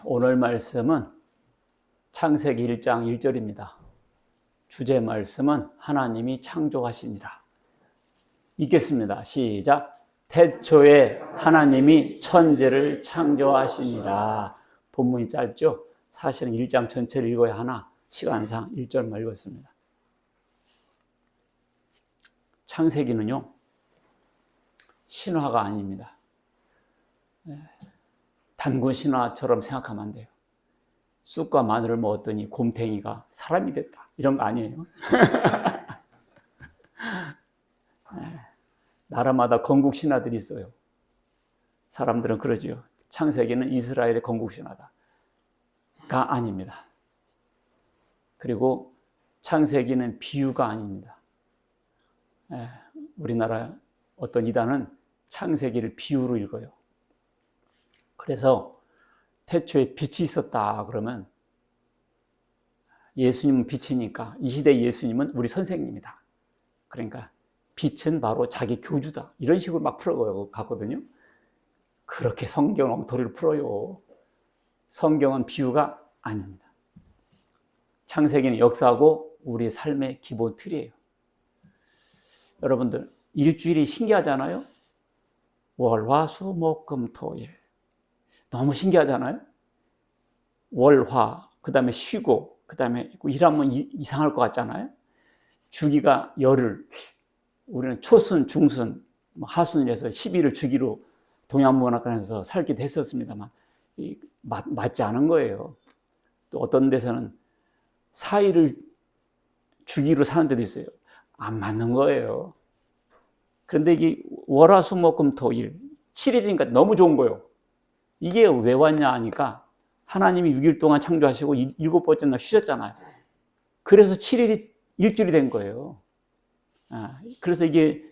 오늘 말씀은 창세기 1장 1절입니다. 주제 말씀은 하나님이 창조하시니라. 읽겠습니다. 시작. 태초에 하나님이 천지를 창조하시니라. 본문이 짧죠? 사실은 1장 전체를 읽어야 하나 시간상 1절만 읽었습니다. 창세기는요, 신화가 아닙니다. 단군 신화처럼 생각하면 안 돼요. 쑥과 마늘을 먹었더니 곰탱이가 사람이 됐다. 이런 거 아니에요. 나라마다 건국 신화들이 있어요. 사람들은 그러지요. 창세기는 이스라엘의 건국 신화다가 아닙니다. 그리고 창세기는 비유가 아닙니다. 우리나라 어떤 이단은 창세기를 비유로 읽어요. 그래서 태초에 빛이 있었다 그러면 예수님은 빛이니까 이 시대 예수님은 우리 선생님이다. 그러니까 빛은 바로 자기 교주다. 이런 식으로 막 풀어갔거든요. 그렇게 성경 엉터리를 풀어요. 성경은 비유가 아닙니다. 창세기는 역사고 우리의 삶의 기본 틀이에요. 여러분들 일주일이 신기하잖아요. 월, 화, 수, 목, 금, 토, 일. 너무 신기하잖아요. 월, 화, 그 다음에 쉬고, 그 다음에 일하면 이상할 것 같잖아요. 주기가 열흘, 우리는 초순, 중순, 하순이라서 10일을 주기로 동양문화권에서 살기도 했었습니다만 맞지 않은 거예요. 또 어떤 데서는 4일을 주기로 사는 데도 있어요. 안 맞는 거예요. 그런데 이게 월화수목금토일 7일이니까 너무 좋은 거예요. 이게 왜 왔냐 하니까 하나님이 6일 동안 창조하시고 7번째 날 쉬셨잖아요. 그래서 7일이 일주일이 된 거예요. 그래서 이게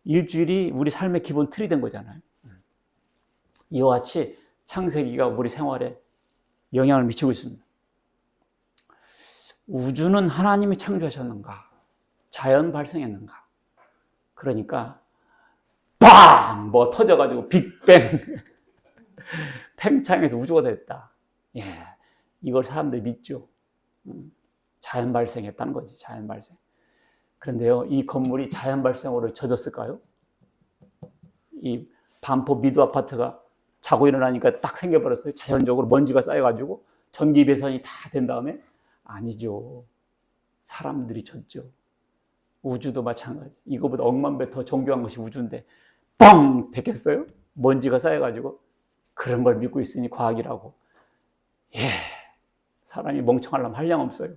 일주일이 우리 삶의 기본 틀이 된 거잖아요. 이와 같이 창세기가 우리 생활에 영향을 미치고 있습니다. 우주는 하나님이 창조하셨는가? 자연 발생했는가? 그러니까 빵! 뭐 터져가지고 빅뱅 팽창해서 우주가 됐다. 이걸 사람들이 믿죠. 자연 발생했다는 거지. 자연 발생. 그런데요, 이 건물이 자연 발생으로 젖었을까요? 이 반포 미두 아파트가 자고 일어나니까 딱 생겨버렸어요. 자연적으로 먼지가 쌓여가지고 전기 배선이 다 된 다음에? 아니죠. 사람들이 졌죠. 우주도 마찬가지. 이거보다 억만 배 더 정교한 것이 우주인데 뻥! 됐겠어요? 먼지가 쌓여가지고 그런 걸 믿고 있으니 과학이라고. 사람이 멍청하려면 한량 없어요.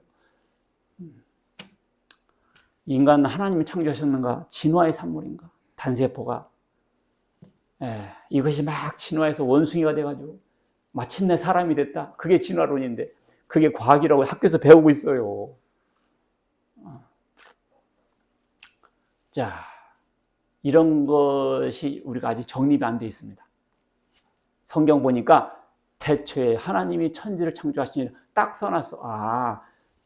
인간은 하나님이 창조하셨는가? 진화의 산물인가? 단세포가 이것이 막 진화해서 원숭이가 돼가지고 마침내 사람이 됐다. 그게 진화론인데 그게 과학이라고 학교에서 배우고 있어요. 자, 이런 것이 우리가 아직 정립이 안 돼 있습니다. 성경 보니까 태초에 하나님이 천지를 창조하시니 딱 써놨어.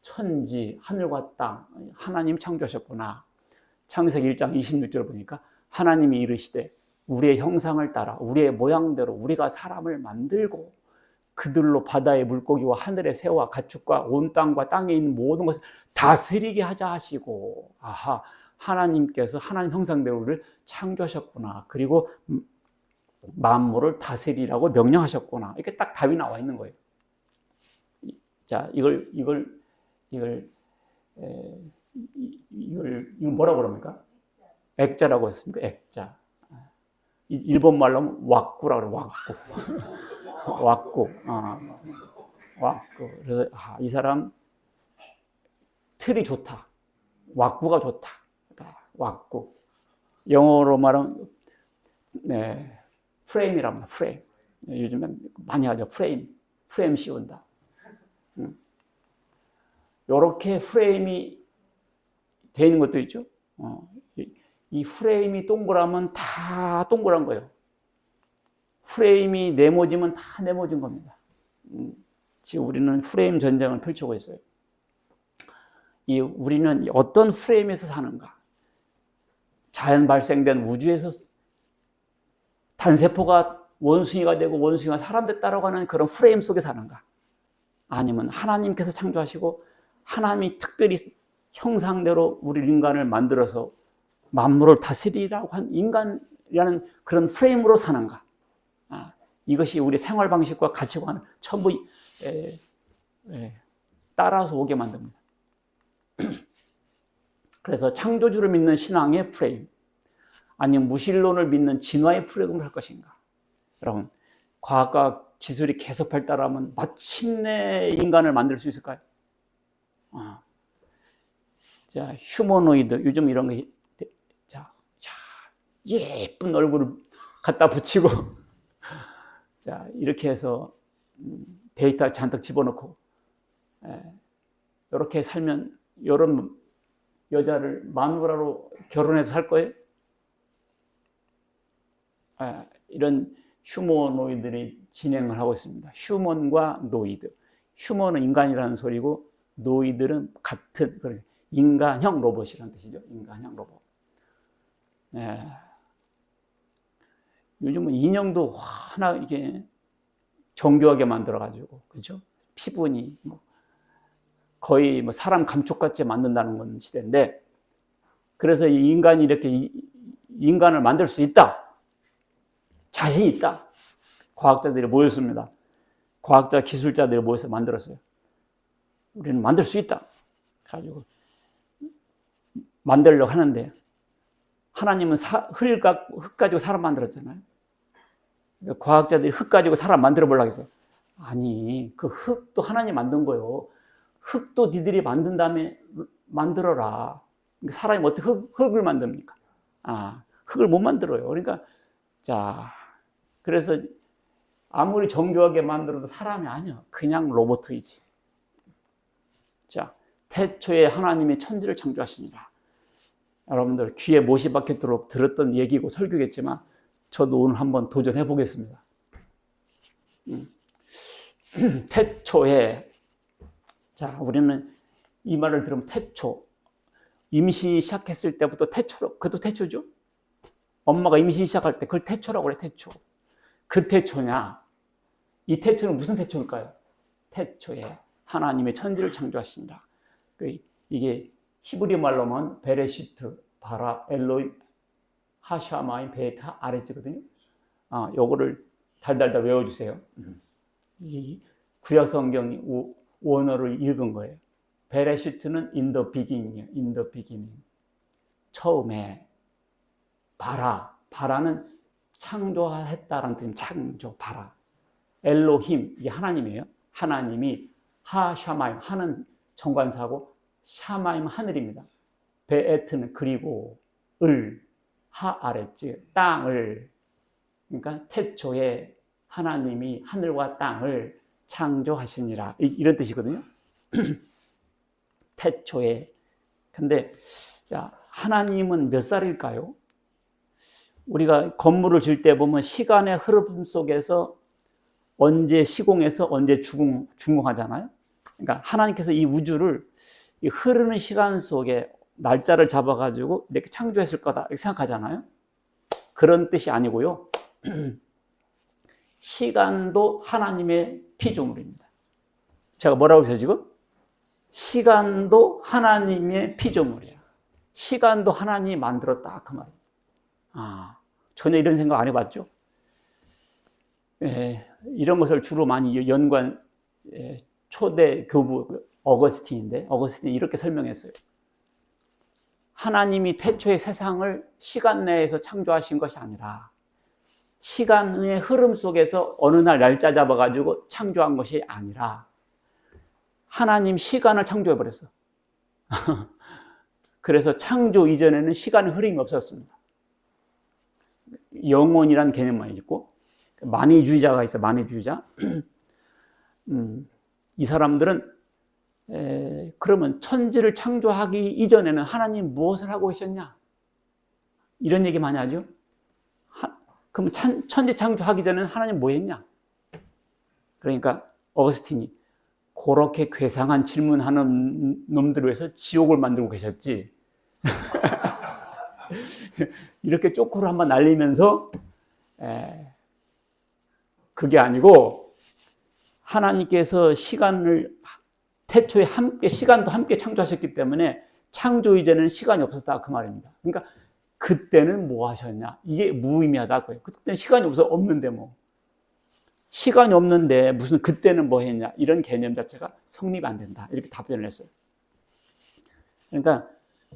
천지, 하늘과 땅, 하나님 창조하셨구나. 창세기 1장 26절 보니까 하나님이 이르시되 우리의 형상을 따라 우리의 모양대로 우리가 사람을 만들고 그들로 바다의 물고기와 하늘의 새와 가축과 온 땅과 땅에 있는 모든 것을 다스리게 하자 하시고 하나님께서 하나님 형상대로 우리를 창조하셨구나. 그리고 만물을 다스리라고 명령하셨구나. 이렇게 딱 답이 나와 있는 거예요. 자, 이걸 뭐라고 그럽니까? 액자라고 했습니까? 액자. 일본 말로 하면 왁구라고 그래요. 왁구. 왁구. 그래서 이 사람 틀이 좋다. 왁구가 좋다. 왁구. 영어로 말하면 프레임이랍니다. 프레임. 요즘에 많이 하죠. 프레임 씌운다. 이렇게 프레임이 되어 있는 것도 있죠. 이 프레임이 동그라면 다 동그란 거예요. 프레임이 네모지면 다 네모진 겁니다. 지금 우리는 프레임 전쟁을 펼치고 있어요. 우리는 어떤 프레임에서 사는가? 자연 발생된 우주에서 단세포가 원숭이가 되고 원숭이가 사람 됐다라고 하는 그런 프레임 속에 사는가? 아니면 하나님께서 창조하시고 하나님이 특별히 형상대로 우리 인간을 만들어서 만물을 다스리라고 한 인간이라는 그런 프레임으로 사는가? 이것이 우리 생활 방식과 가치관을 전부 따라서 오게 만듭니다. 그래서 창조주를 믿는 신앙의 프레임, 아니면 무신론을 믿는 진화의 프레임을 할 것인가? 여러분, 과학과 기술이 계속 발달하면 마침내 인간을 만들 수 있을까요? 자, 휴머노이드, 요즘 이런 거, 자, 예쁜 얼굴을 갖다 붙이고, 자, 이렇게 해서 데이터 잔뜩 집어넣고, 이렇게 살면 이런 여자를 마누라로 결혼해서 살 거예요? 이런 휴머노이드들이 진행을 하고 있습니다. 휴먼과 노이드. 휴먼은 인간이라는 소리고 노이드는 같은 인간형 로봇이라는 뜻이죠. 인간형 로봇. 요즘은 인형도 하나 이게 정교하게 만들어가지고, 그렇죠? 피부니 거의 사람 감촉같이 만든다는 건 시대인데, 그래서 이 인간이 이렇게 인간을 만들 수 있다. 자신 있다. 과학자들이 모였습니다. 과학자, 기술자들이 모여서 만들었어요. 우리는 만들 수 있다. 그래가지고 만들려고 하는데, 하나님은 흙 가지고 사람 만들었잖아요. 과학자들이 흙 가지고 사람 만들어 보려고 했어요. 아니, 그 흙도 하나님 만든 거요. 흙도 니들이 만든 다음에 만들어라. 사람이 어떻게 흙을 만듭니까? 흙을 못 만들어요. 그러니까, 자, 그래서 아무리 정교하게 만들어도 사람이 아니야. 그냥 로봇이지. 자, 태초에 하나님이 천지를 창조하시니라. 여러분들 귀에 못이 박히도록 들었던 얘기고 설교겠지만 저도 오늘 한번 도전해 보겠습니다. 태초에, 자, 우리는 이 말을 들으면 태초, 임신 시작했을 때부터 태초로, 그것도 태초죠? 엄마가 임신 시작할 때 그걸 태초라고 그래, 태초. 그 태초냐? 이 태초는 무슨 태초일까요? 태초에 하나님의 천지를 창조하신다. 이게 히브리 말로는 베레시트, 바라, 엘로임, 하샤마임, 베타, 아레츠거든요. 요거를 달달달 외워주세요. 이 구약 성경 원어를 읽은 거예요. 베레시트는 in the beginning이에요. in the beginning. 처음에. 바라는 창조했다라는 뜻은 창조, 바라. 엘로힘, 이게 하나님이에요. 하나님이 하샤마임, 하는 정관사고 샤마임 하늘입니다. 베에트는 그리고 하아레츠, 땅을. 그러니까 태초에 하나님이 하늘과 땅을 창조하시니라, 이런 뜻이거든요. 태초에. 근데 하나님은 몇 살일까요? 우리가 건물을 지을 때 보면 시간의 흐름 속에서 언제 시공해서 언제 준공하잖아요. 그러니까 하나님께서 이 우주를 이 흐르는 시간 속에 날짜를 잡아가지고 이렇게 창조했을 거다 이렇게 생각하잖아요. 그런 뜻이 아니고요. 시간도 하나님의 피조물입니다. 제가 뭐라고 했어요 지금? 시간도 하나님의 피조물이야. 시간도 하나님이 만들었다 그 말이에요. 전혀 이런 생각 안 해봤죠? 이런 것을 주로 많이 연구한 초대 교부 어거스틴인데, 어거스틴이 이렇게 설명했어요. 하나님이 태초의 세상을 시간 내에서 창조하신 것이 아니라 시간의 흐름 속에서 어느 날 날짜 잡아가지고 창조한 것이 아니라 하나님 시간을 창조해버렸어. 그래서 창조 이전에는 시간의 흐름이 없었습니다. 영원이란 개념만 있고, 만위주의자가 있어, 만위주의자. 이 사람들은 그러면 천지를 창조하기 이전에는 하나님 무엇을 하고 계셨냐? 이런 얘기 많이 하죠. 그럼 천지 창조하기 전에는 하나님 뭐 했냐? 그러니까 어거스틴이 그렇게 괴상한 질문하는 놈들을 위해서 지옥을 만들고 계셨지. 이렇게 쪼크로 한번 날리면서 그게 아니고 하나님께서 태초에 함께 시간도 함께 창조하셨기 때문에 창조 이전에는 시간이 없었다 그 말입니다. 그러니까 그때는 뭐 하셨냐? 이게 무의미하다고요. 그때는 시간이 없는데 뭐. 시간이 없는데 무슨 그때는 뭐 했냐? 이런 개념 자체가 성립 안 된다. 이렇게 답변을 했어요. 그러니까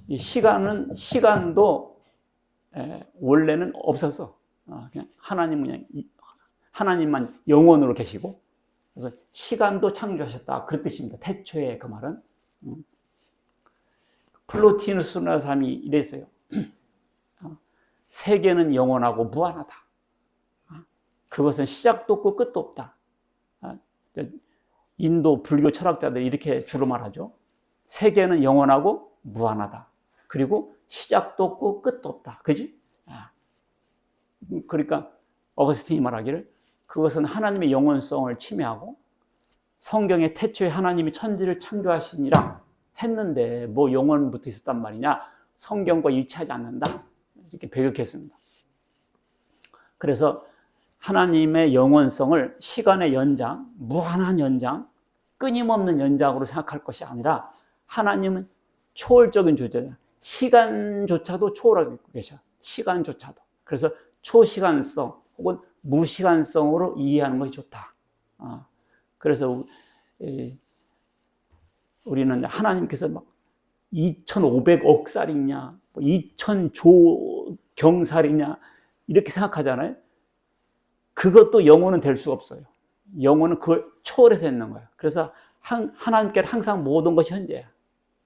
이 시간도 원래는 없었어. 그냥 하나님만 영원으로 계시고, 그래서 시간도 창조하셨다. 그 뜻입니다. 태초에 그 말은. 플로티누스라는 사람이 이랬어요. 세계는 영원하고 무한하다. 그것은 시작도 없고 끝도 없다. 인도 불교 철학자들이 이렇게 주로 말하죠. 세계는 영원하고 무한하다. 그리고 시작도 없고 끝도 없다. 그지? 그러니까 어거스틴이 말하기를 그것은 하나님의 영원성을 침해하고 성경의 태초에 하나님이 천지를 창조하시니라 했는데 뭐 영원부터 있었단 말이냐? 성경과 일치하지 않는다. 이렇게 배격했습니다. 그래서 하나님의 영원성을 시간의 연장, 무한한 연장, 끊임없는 연장으로 생각할 것이 아니라 하나님은 초월적인 존재다. 시간조차도 초월하고 계셔. 시간조차도. 그래서 초시간성 혹은 무시간성으로 이해하는 것이 좋다. 그래서 우리는 하나님께서 막 2,500억 살이냐, 2,000조 경살이냐 이렇게 생각하잖아요. 그것도 영혼은 될 수가 없어요. 영혼은 그걸 초월해서 있는 거예요. 그래서 하나님께는 항상 모든 것이 현재야.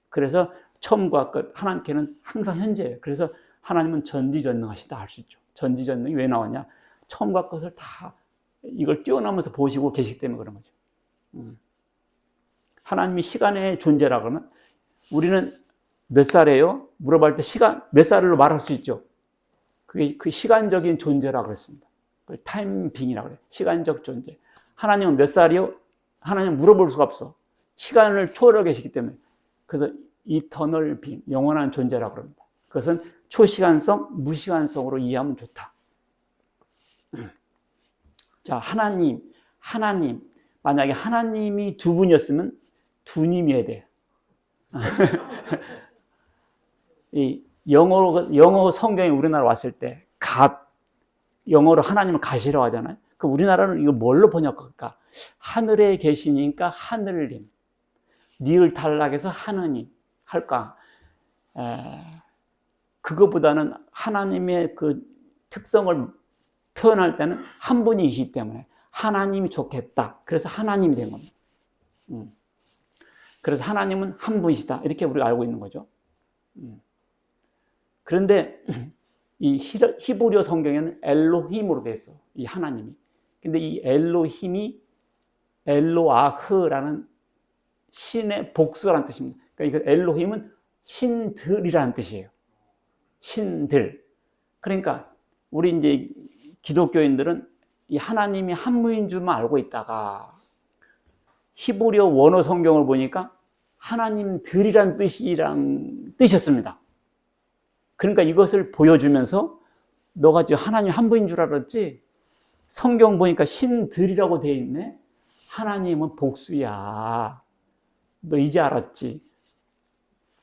그래서 처음과 끝, 하나님께는 항상 현재예요. 그래서 하나님은 전지전능하시다 할 수 있죠. 전지전능이 왜 나오냐? 처음과 끝을 다 이걸 뛰어넘어서 보시고 계시기 때문에 그런 거죠. 하나님이 시간의 존재라 그러면 우리는 몇 살이에요? 물어볼 때 시간, 몇 살로 말할 수 있죠. 그게 그 시간적인 존재라 그랬습니다. 타임빙이라고 그래요. 시간적 존재. 하나님은 몇 살이요? 하나님은 물어볼 수가 없어. 시간을 초월하고 계시기 때문에. 그래서 이터널 빙, 영원한 존재라고 합니다. 그것은 초시간성, 무시간성으로 이해하면 좋다. 자, 하나님. 만약에 하나님이 두 분이었으면 두 님이어야 돼요. 이 영어 성경에 우리나라 왔을 때 영어로 하나님을 가시라고 하잖아요. 그럼 우리나라는 이거 뭘로 번역할까? 하늘에 계시니까 하늘님, 니을 탈락해서 하느님 할까? 그거보다는 하나님의 그 특성을 표현할 때는 한 분이시기 때문에 하나님이 좋겠다. 그래서 하나님이 된 겁니다. 그래서 하나님은 한 분이시다. 이렇게 우리가 알고 있는 거죠. 그런데 이 히브리어 성경에는 엘로힘으로 되어 있어. 이 하나님이. 근데 이 엘로힘이 엘로아흐라는 신의 복수라는 뜻입니다. 그러니까 이 엘로힘은 신들이라는 뜻이에요. 신들. 그러니까 우리 이제 기독교인들은 이 하나님이 한 분인 줄만 알고 있다가 히브리어 원어 성경을 보니까 하나님들이란 뜻이었습니다. 그러니까 이것을 보여주면서 너가 지금 하나님 한 분인 줄 알았지? 성경 보니까 신들이라고 되어 있네? 하나님은 복수야. 너 이제 알았지?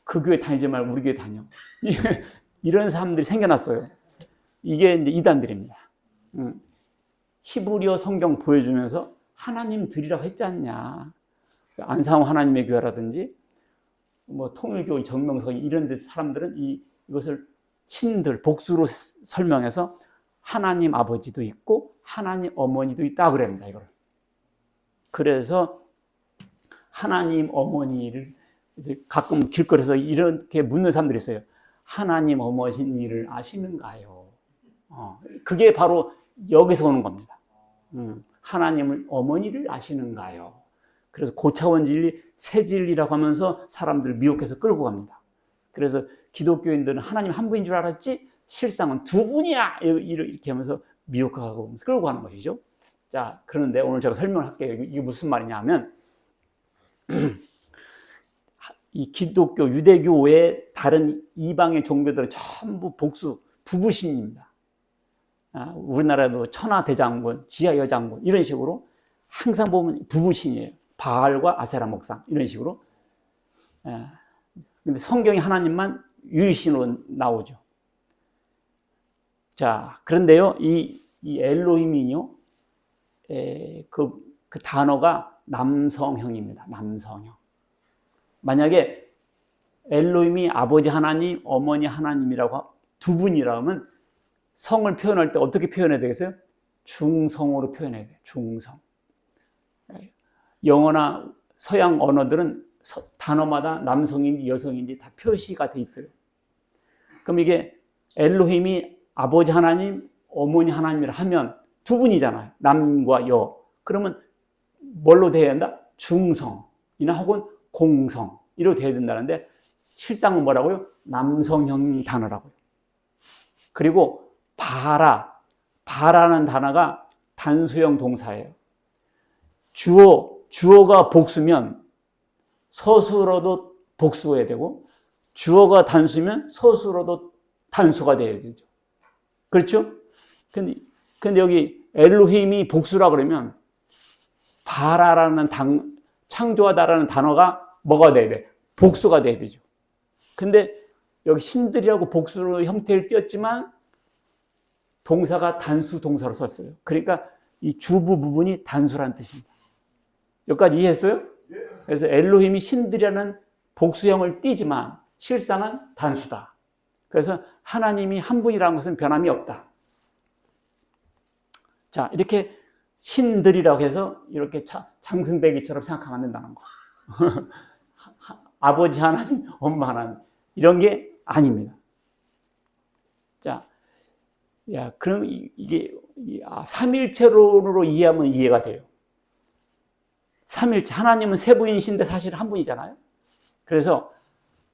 그 교회 다니지 말고 우리 교회 다녀. 이런 사람들이 생겨났어요. 이게 이제 이단들입니다. 히브리어 성경 보여주면서 하나님들이라고 했지 않냐. 안상호 하나님의 교회라든지 뭐 통일교 정명석 이런 데 사람들은 이것을 신들, 복수로 설명해서 하나님 아버지도 있고 하나님 어머니도 있다 그럽니다. 이걸. 그래서 하나님 어머니를 이제 가끔 길거리에서 이렇게 묻는 사람들이 있어요. 하나님 어머니를 아시는가요? 그게 바로 여기서 오는 겁니다. 하나님을 어머니를 아시는가요? 그래서 고차원 진리, 새 진리라고 하면서 사람들을 미혹해서 끌고 갑니다. 그래서 기독교인들은 하나님 한 분인 줄 알았지 실상은 두 분이야 이렇게 하면서 미혹하고 끌고 가는 것이죠. 자, 그런데 오늘 제가 설명을 할게요. 이게 무슨 말이냐 하면 이 기독교, 유대교 외에 다른 이방의 종교들은 전부 복수, 부부신입니다. 우리나라도 천하대장군, 지하여장군 이런 식으로 항상 보면 부부신이에요. 바알과 아세라 목상 이런 식으로. 근데 성경에 하나님만 유일신으로 나오죠. 자, 그런데요, 이 엘로힘이요, 그 단어가 남성형입니다. 남성형. 만약에 엘로힘이 아버지 하나님, 어머니 하나님이라고 두 분이라면 성을 표현할 때 어떻게 표현해야 되겠어요? 중성으로 표현해야 돼요. 중성. 영어나 서양 언어들은 단어마다 남성인지 여성인지 다 표시가 돼 있어요. 그럼 이게 엘로힘이 아버지 하나님, 어머니 하나님이라 하면 두 분이잖아요. 남과 여. 그러면 뭘로 돼야 한다? 중성이나 혹은 공성 이로 돼야 된다는데 실상은 뭐라고요? 남성형 단어라고요. 그리고 바라는 단어가 단수형 동사예요. 주어가 복수면 서술어도 복수해야 되고 주어가 단수면 서술어도 단수가 돼야 되죠. 그렇죠? 근데 여기 엘로힘이 복수라 그러면 바라라는 창조하다라는 단어가 뭐가 돼야 돼? 복수가 돼야 되죠. 근데 여기 신들이라고 복수로 형태를 띄었지만 동사가 단수 동사로 썼어요. 그러니까 이 주부 부분이 단수라는 뜻입니다. 여기까지 이해했어요? 그래서 엘로힘이 신들이라는 복수형을 띄지만 실상은 단수다. 그래서 하나님이 한 분이라는 것은 변함이 없다. 자, 이렇게 신들이라고 해서 이렇게 장승배기처럼 생각하면 안 된다는 거. 아버지 하나님, 엄마 하나님 이런 게 아닙니다. 자, 그럼 이게 삼일체론으로 이해하면 이해가 돼요. 삼일체, 하나님은 세 분이신데 사실 한 분이잖아요. 그래서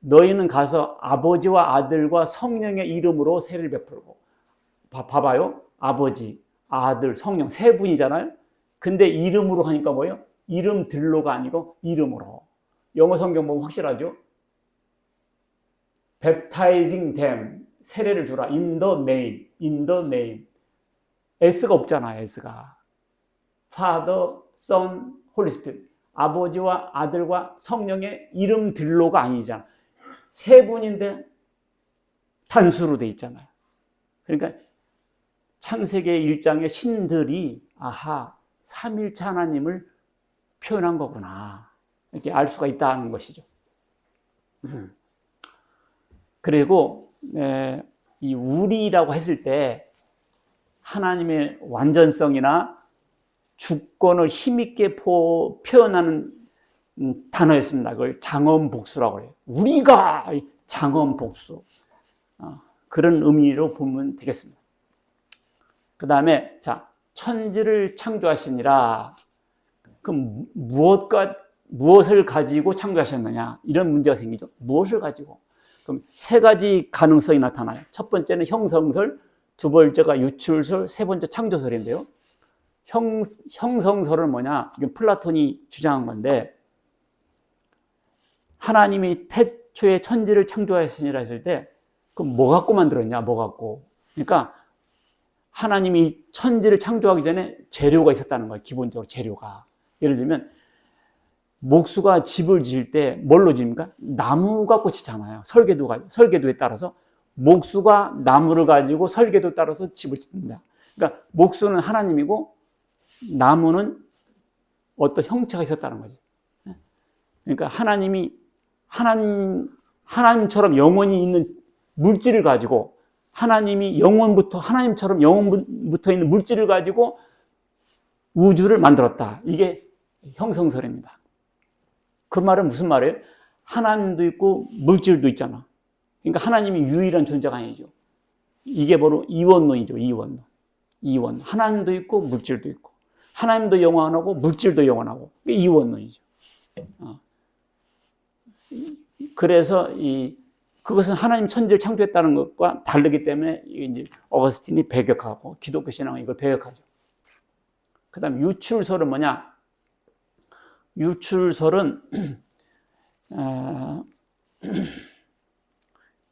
너희는 가서 아버지와 아들과 성령의 이름으로 세를 베풀고, 봐봐요. 아버지, 아들, 성령 세 분이잖아요. 근데 이름으로 하니까 뭐예요? 이름들로가 아니고 이름으로. 영어 성경 보면 확실하죠. Baptizing them, 세례를 주라. In the name, in the name. S가 없잖아요. S가. Father, Son, Holy Spirit. 아버지와 아들과 성령의 이름들로가 아니잖아. 세 분인데 단수로 돼 있잖아요. 그러니까 창세기 1장의 신들이 삼일체 하나님을 표현한 거구나. 이렇게 알 수가 있다는 것이죠. 그리고 이 우리라고 했을 때 하나님의 완전성이나 주권을 힘있게 표현하는 단어였습니다. 그걸 장엄복수라고 해요. 우리가 장엄복수. 그런 의미로 보면 되겠습니다. 그 다음에 천지를 창조하시니라. 그럼 무엇을 가지고 창조하셨느냐? 이런 문제가 생기죠. 무엇을 가지고? 그럼 세 가지 가능성이 나타나요. 첫 번째는 형성설, 두 번째가 유출설, 세 번째 창조설인데요. 형성설은 뭐냐? 이건 플라톤이 주장한 건데, 하나님이 태초에 천지를 창조하시니라 했을 때, 그럼 뭐 갖고 만들었냐? 뭐 갖고? 그러니까 하나님이 천지를 창조하기 전에 재료가 있었다는 거예요. 기본적으로 재료가. 예를 들면 목수가 집을 지을 때 뭘로 지습니까? 나무 갖고 짓잖아요. 설계도에 따라서 목수가 나무를 가지고 설계도에 따라서 집을 짓습니다. 그러니까 목수는 하나님이고 나무는 어떤 형체가 있었다는 거지. 그러니까 하나님처럼 영원히 있는 물질을 가지고 하나님처럼 영원부터 있는 물질을 가지고 우주를 만들었다. 이게 형성설입니다. 그 말은 무슨 말이에요? 하나님도 있고 물질도 있잖아. 그러니까 하나님이 유일한 존재가 아니죠. 이게 바로 이원론이죠. 이원. 하나님도 있고 물질도 있고. 하나님도 영원하고 물질도 영원하고. 이원론이죠. 그래서 그것은 하나님 천지를 창조했다는 것과 다르기 때문에 이제 어거스틴이 배격하고 기독교 신앙은 이걸 배격하죠. 그 다음 유출설은 뭐냐? 유출설은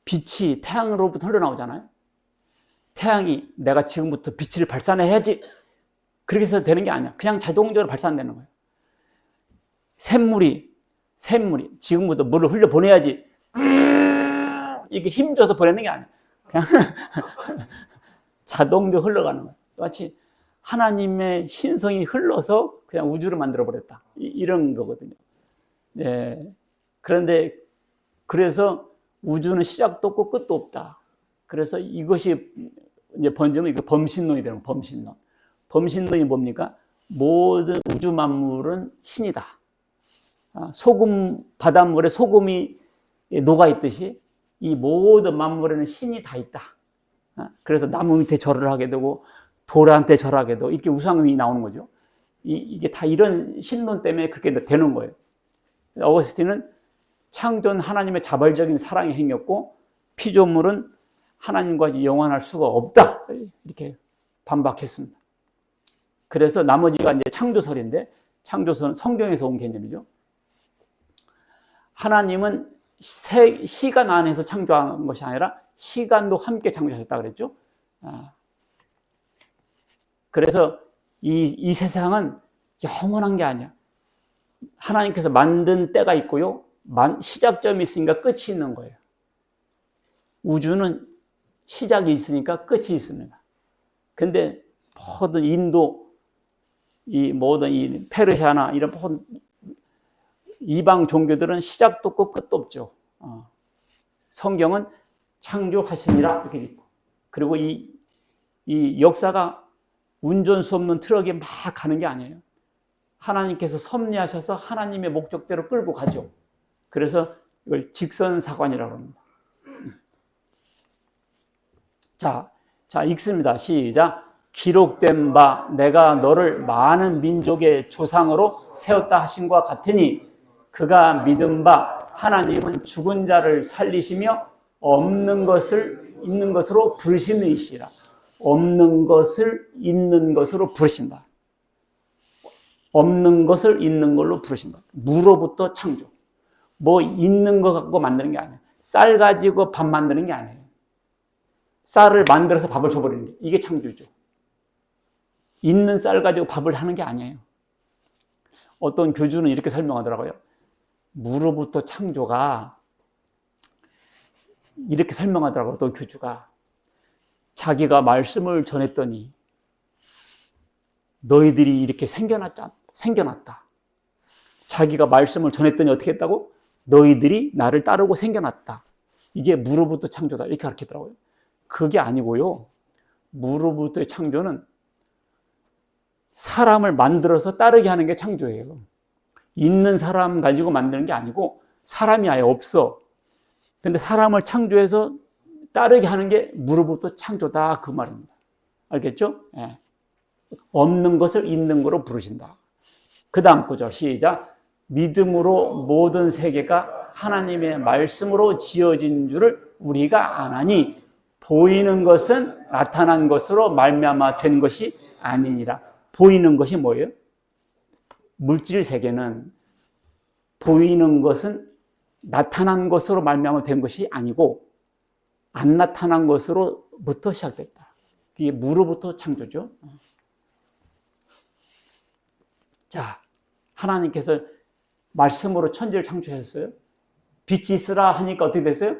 빛이 태양으로부터 흘러나오잖아요. 태양이 내가 지금부터 빛을 발산해야지 그렇게 해서 되는 게 아니야. 그냥 자동적으로 발산되는 거예요. 샘물이 지금부터 물을 흘려보내야지 이게 힘줘서 보내는 게 아니야. 그냥 자동적으로 흘러가는 거예요. 마치 하나님의 신성이 흘러서 그냥 우주를 만들어버렸다. 이런 거거든요. 예. 그런데 그래서 우주는 시작도 없고 끝도 없다. 그래서 이것이 이제 번지면 이거 범신론이 되는 거예요. 범신론. 범신론이 뭡니까? 모든 우주 만물은 신이다. 소금, 바닷물에 소금이 녹아 있듯이 이 모든 만물에는 신이 다 있다. 그래서 나무 밑에 절을 하게 되고 돌한테 절하게 되고 이렇게 우상이 나오는 거죠. 이게 다 이런 신론 때문에 그렇게 되는 거예요. 어거스틴은 창조는 하나님의 자발적인 사랑의 행위였고 피조물은 하나님과 영원할 수가 없다. 이렇게 반박했습니다. 그래서 나머지가 이제 창조설인데 창조설은 성경에서 온 개념이죠. 하나님은 시간 안에서 창조한 것이 아니라 시간도 함께 창조하셨다 그랬죠. 그래서 이 세상은 영원한 게 아니야. 하나님께서 만든 때가 있고요. 시작점이 있으니까 끝이 있는 거예요. 우주는 시작이 있으니까 끝이 있습니다. 근데 모든 인도, 모든 이 페르시아나 이런 모든 이방 종교들은 시작도 없고 끝도 없죠. 성경은 창조하시니라 이렇게 있고, 그리고 이 역사가 운전 수 없는 트럭이 막 가는 게 아니에요. 하나님께서 섭리하셔서 하나님의 목적대로 끌고 가죠. 그래서 이걸 직선사관이라고 합니다. 자, 읽습니다. 시작. 기록된 바 내가 너를 많은 민족의 조상으로 세웠다 하신과 같으니 그가 믿은 바 하나님은 죽은 자를 살리시며 없는 것을 있는 것으로 부르시는 이시라. 없는 것을 있는 것으로 부르신다. 없는 것을 있는 걸로 부르신다. 무로부터 창조. 뭐 있는 거 갖고 만드는 게 아니에요. 쌀 가지고 밥 만드는 게 아니에요. 쌀을 만들어서 밥을 줘버리는 게 이게 창조죠. 있는 쌀 가지고 밥을 하는 게 아니에요. 어떤 교주는 이렇게 설명하더라고요. 무로부터 창조가 이렇게 설명하더라고요. 어떤 교주가 자기가 말씀을 전했더니 너희들이 이렇게 생겨났다. 자기가 말씀을 전했더니 어떻게 했다고? 너희들이 나를 따르고 생겨났다. 이게 무로부터 창조다. 이렇게 가르치더라고요. 그게 아니고요. 무로부터의 창조는 사람을 만들어서 따르게 하는 게 창조예요. 있는 사람 가지고 만드는 게 아니고 사람이 아예 없어. 근데 사람을 창조해서 따르게 하는 게 무로부터 창조다. 그 말입니다. 알겠죠? 예. 없는 것을 있는 거로 부르신다. 그 다음 구절 시작. 믿음으로 모든 세계가 하나님의 말씀으로 지어진 줄을 우리가 아나니 보이는 것은 나타난 것으로 말미암아 된 것이 아니니라. 보이는 것이 뭐예요? 물질 세계는 보이는 것은 나타난 것으로 말미암아 된 것이 아니고 안 나타난 것으로부터 시작됐다. 이게 무로부터 창조죠. 자, 하나님께서 말씀으로 천지를 창조했어요. 빛이 있으라 하니까 어떻게 됐어요?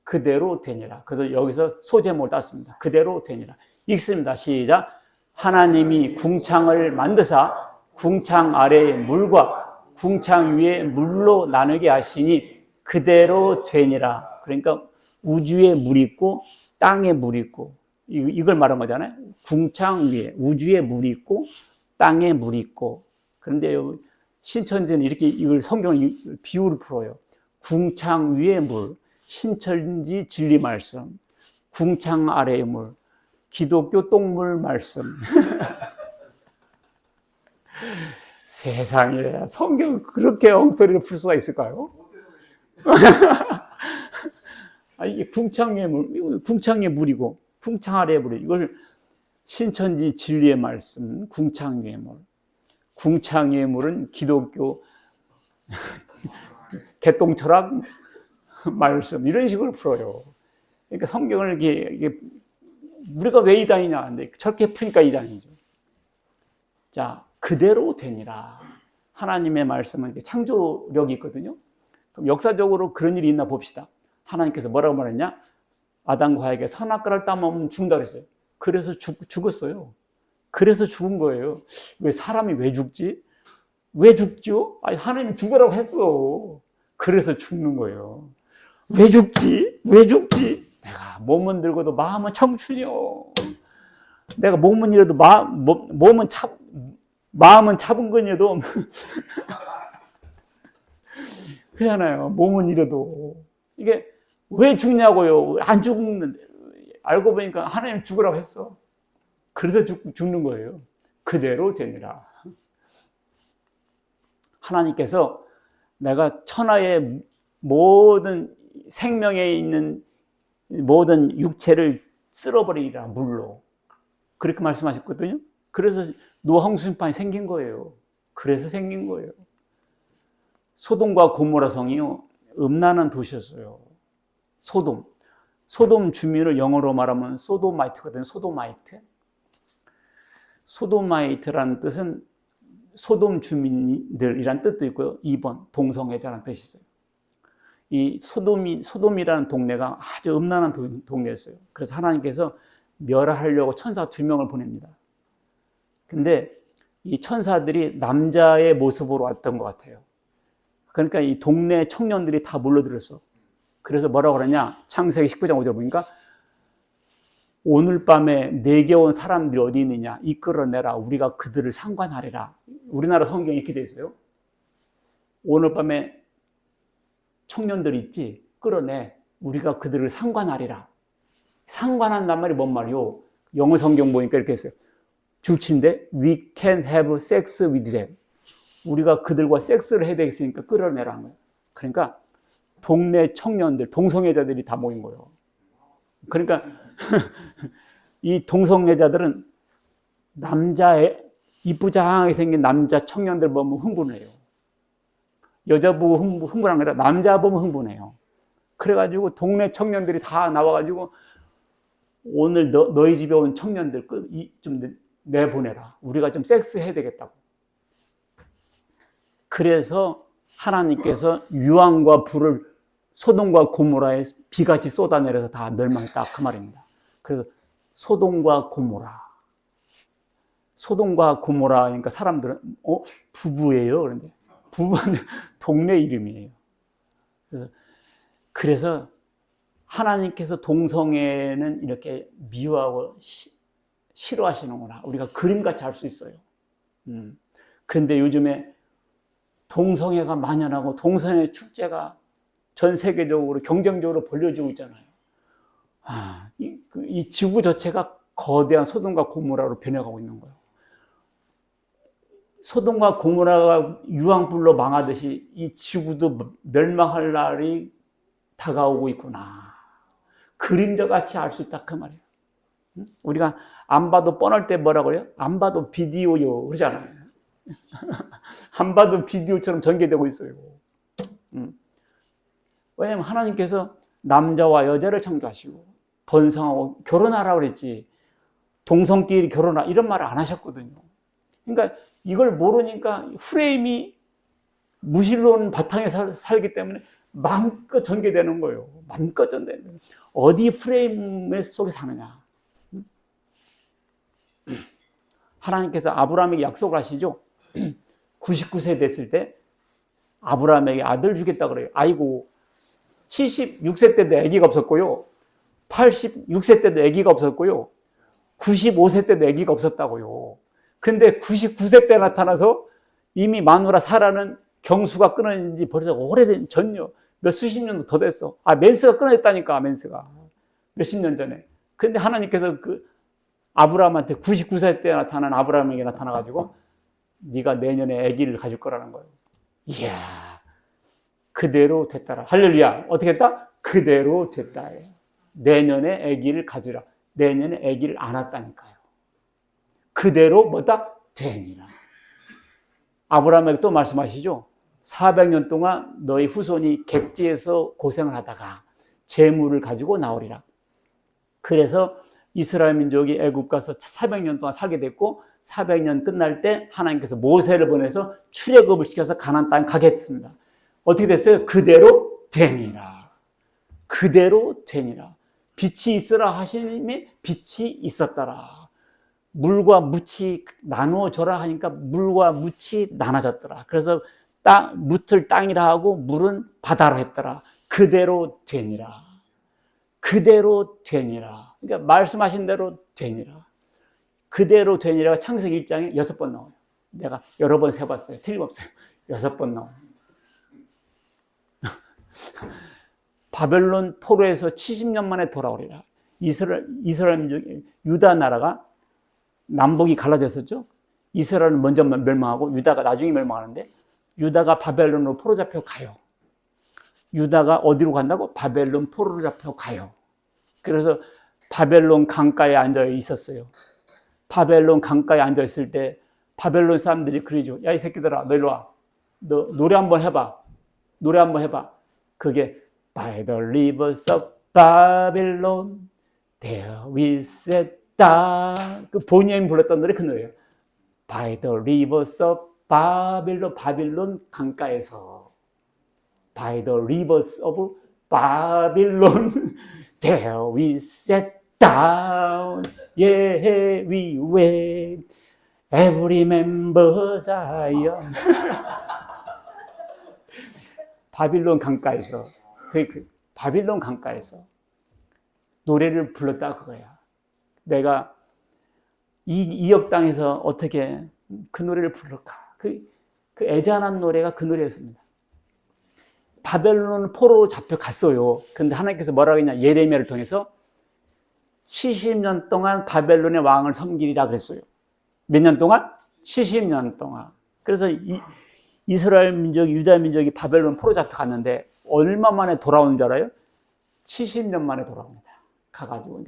그대로 되니라. 그래서 여기서 소제목을 땄습니다. 그대로 되니라. 읽습니다. 시작. 하나님이 궁창을 만드사 궁창 아래의 물과 궁창 위의 물로 나누게 하시니 그대로 되니라. 그러니까 우주에 물이 있고 땅에 물이 있고 이걸 말한 거잖아요. 궁창 위에 우주에 물이 있고 땅에 물이 있고. 그런데 신천지는 이렇게 이걸 성경을 비유를 풀어요. 궁창 위의 물, 신천지 진리 말씀, 궁창 아래의 물, 기독교 똥물 말씀. 세상에 성경 그렇게 엉터리를 풀 수가 있을까요? 이게 궁창의 물, 궁창의 물이고 궁창 아래의 물이 이걸 신천지 진리의 말씀, 궁창 위의 물. 궁창 위의 물은 기독교 개똥철학 말씀 이런 식으로 풀어요. 그러니까 성경을 이렇게 우리가 왜 이단이냐? 근데 저렇게 푸니까 이단이죠. 자, 그대로 되니라. 하나님의 말씀은 창조력이 있거든요. 그럼 역사적으로 그런 일이 있나 봅시다. 하나님께서 뭐라고 말했냐? 아담과 하에게 선악과를 따먹으면 죽는다 그랬어요. 그래서 죽었어요. 그래서 죽은 거예요. 왜 사람이 왜 죽지? 왜 죽죠? 아니, 하나님이 죽으라고 했어. 그래서 죽는 거예요. 왜 죽지? 왜 죽지? 내가 몸은 늙어도 마음은 청춘이요. 내가 몸은 이래도 마음은 차분근해도 그렇잖아요. 몸은 이래도 이게 왜 죽냐고요? 안 죽는데 알고 보니까 하나님 죽으라고 했어. 그래서 죽는 거예요. 그대로 되니라. 하나님께서 내가 천하의 모든 생명에 있는 모든 육체를 쓸어버리리라 물로. 그렇게 말씀하셨거든요. 그래서 노홍수 심판이 생긴 거예요. 그래서 생긴 거예요. 소돔과 고모라 성이요, 음란한 도시였어요. 소돔 주민을 영어로 말하면 소도마이트거든요. 소도마이트라는 뜻은 소돔 주민들이란 뜻도 있고요. 2번 동성애자라는 뜻이 있어요. 이 소돔이라는 동네가 아주 음란한 동네였어요. 그래서 하나님께서 멸하려고 천사 2명을 보냅니다. 근데 이 천사들이 남자의 모습으로 왔던 것 같아요. 그러니까 이 동네 청년들이 다 몰려들었어. 그래서 뭐라고 그러냐? 창세기 19장 5절 보니까 오늘 밤에 내게 온 사람들이 어디 있느냐? 이끌어내라. 우리가 그들을 상관하리라. 우리나라 성경에 이렇게 되어 있어요. 오늘 밤에 청년들이 있지? 끌어내. 우리가 그들을 상관하리라. 상관한단 말이 뭔 말이요? 영어 성경 보니까 이렇게 했어요. 줄치인데 we can have sex with them. 우리가 그들과 섹스를 해야 되겠으니까 끌어내라는 거예요. 그러니까 동네 청년들, 동성애자들이 다 모인 거예요. 그러니까 이 동성애자들은 이쁘장하게 생긴 남자 청년들 보면 흥분해요. 여자 보고 흥분한 게 아니라 남자 보면 흥분해요. 그래가지고 동네 청년들이 다 나와가지고 오늘 너희 집에 온 청년들 좀 내보내라. 우리가 좀 섹스 해야 되겠다고. 그래서 하나님께서 유황과 불을 소돔과 고모라에 비같이 쏟아내려서 다 멸망했다 그 말입니다. 그래서 소돔과 고모라 하니까 사람들은 부부예요. 그런데 부부는 동네 이름이에요. 그래서 하나님께서 동성애는 이렇게 미워하고 싫어하시는구나. 우리가 그림같이 알 수 있어요. 근데 요즘에 동성애가 만연하고 동성애 축제가 전 세계적으로 경쟁적으로 벌려지고 있잖아요. 이 지구 자체가 거대한 소돔과 고모라로 변해가고 있는 거예요. 소돔과 고모라가 유황불로 망하듯이 이 지구도 멸망할 날이 다가오고 있구나. 그림자같이 알 수 있다 그 말이에요. 우리가 안 봐도 뻔할 때 뭐라고 그래요? 안 봐도 비디오요 그러잖아요. 안 봐도 비디오처럼 전개되고 있어요. 왜냐하면 하나님께서 남자와 여자를 창조하시고 번성하고 결혼하라고 그랬지 동성끼리 결혼하라 이런 말을 안 하셨거든요. 그러니까 이걸 모르니까 프레임이 무신론 바탕에 살기 때문에 마음껏 전개되는 거예요. 마음껏 전개되는 거예요. 어디 프레임 속에 사느냐. 하나님께서 아브라함에게 약속을 하시죠. 99세 됐을 때 아브라함에게 아들 주겠다 그래요. 아이고 76세 때도 아기가 없었고요. 86세 때도 아기가 없었고요. 95세 때도 아기가 없었다고요. 근데 99세 때 나타나서 이미 마누라 사라는 경수가 끊어진 지 벌써 오래된 전요. 몇 수십 년도 더 됐어. 맨스가 끊어졌다니까, 맨스가. 몇십 년 전에. 근데 하나님께서 아브라함한테 99세 때 나타난 아브라함에게 나타나가지고 네가 내년에 아기를 가질 거라는 거예요. 이야, 그대로 됐다라. 할렐루야. 어떻게 했다? 그대로 됐다. 내년에 아기를 가지라. 내년에 아기를 안 왔다니까요. 그대로 뭐다? 되니라. 아브라함에게 또 말씀하시죠. 400년 동안 너희 후손이 객지에서 고생을 하다가 재물을 가지고 나오리라. 그래서 이스라엘 민족이 애굽 가서 400년 동안 살게 됐고 400년 끝날 때 하나님께서 모세를 보내서 출애굽을 시켜서 가나안 땅에 가게 했습니다. 어떻게 됐어요? 그대로 되니라. 그대로 되니라. 빛이 있으라 하시니 빛이 있었더라. 물과 묻이 나누어져라 하니까 물과 묻이 나눠졌더라. 그래서 묻을 땅이라 하고 물은 바다라 했더라. 그대로 되니라. 그대로 되니라. 그러니까 말씀하신 대로 되니라. 그대로 되니라가 창세기 1장에 6번 나와요. 내가 여러 번 세봤어요. 틀림없어요. 6번 나와요. 바벨론 포로에서 70년 만에 돌아오리라. 이스라엘 민족, 유다 나라가 남북이 갈라졌었죠. 이스라엘은 먼저 멸망하고 유다가 나중에 멸망하는데 유다가 바벨론으로 포로 잡혀 가요. 유다가 어디로 간다고? 바벨론 포로로 잡혀 가요. 그래서 바벨론 강가에 앉아 있었어요. 바벨론 강가에 앉아 있을 때 바벨론 사람들이 그러죠. 야, 이 새끼들아, 너 일로 와. 너 노래 한번 해봐. 노래 한번 해봐. 그게 By the rivers of Babylon, there we sat down. 그 보니엠이 불렀던 노래 그 노래예요. By the rivers of Babylon, 바빌론 강가에서. By the rivers of Babylon, there we sat down. Yeah, we went. Every member Zion. 바빌론 강가에서. 바빌론 강가에서 노래를 불렀다 그거야. 내가 이 역당에서 어떻게 그 노래를 부를까? 그 애잔한 노래가 그 노래였습니다. 바벨론 포로로 잡혀갔어요. 근데 하나님께서 뭐라고 했냐? 예레미야를 통해서 70년 동안 바벨론의 왕을 섬기리라 그랬어요. 몇 년 동안? 70년 동안. 그래서 이스라엘 민족이, 유다 민족이 바벨론 포로 잡혀갔는데 얼마 만에 돌아오는 줄 알아요? 70년 만에 돌아옵니다. 가가지고.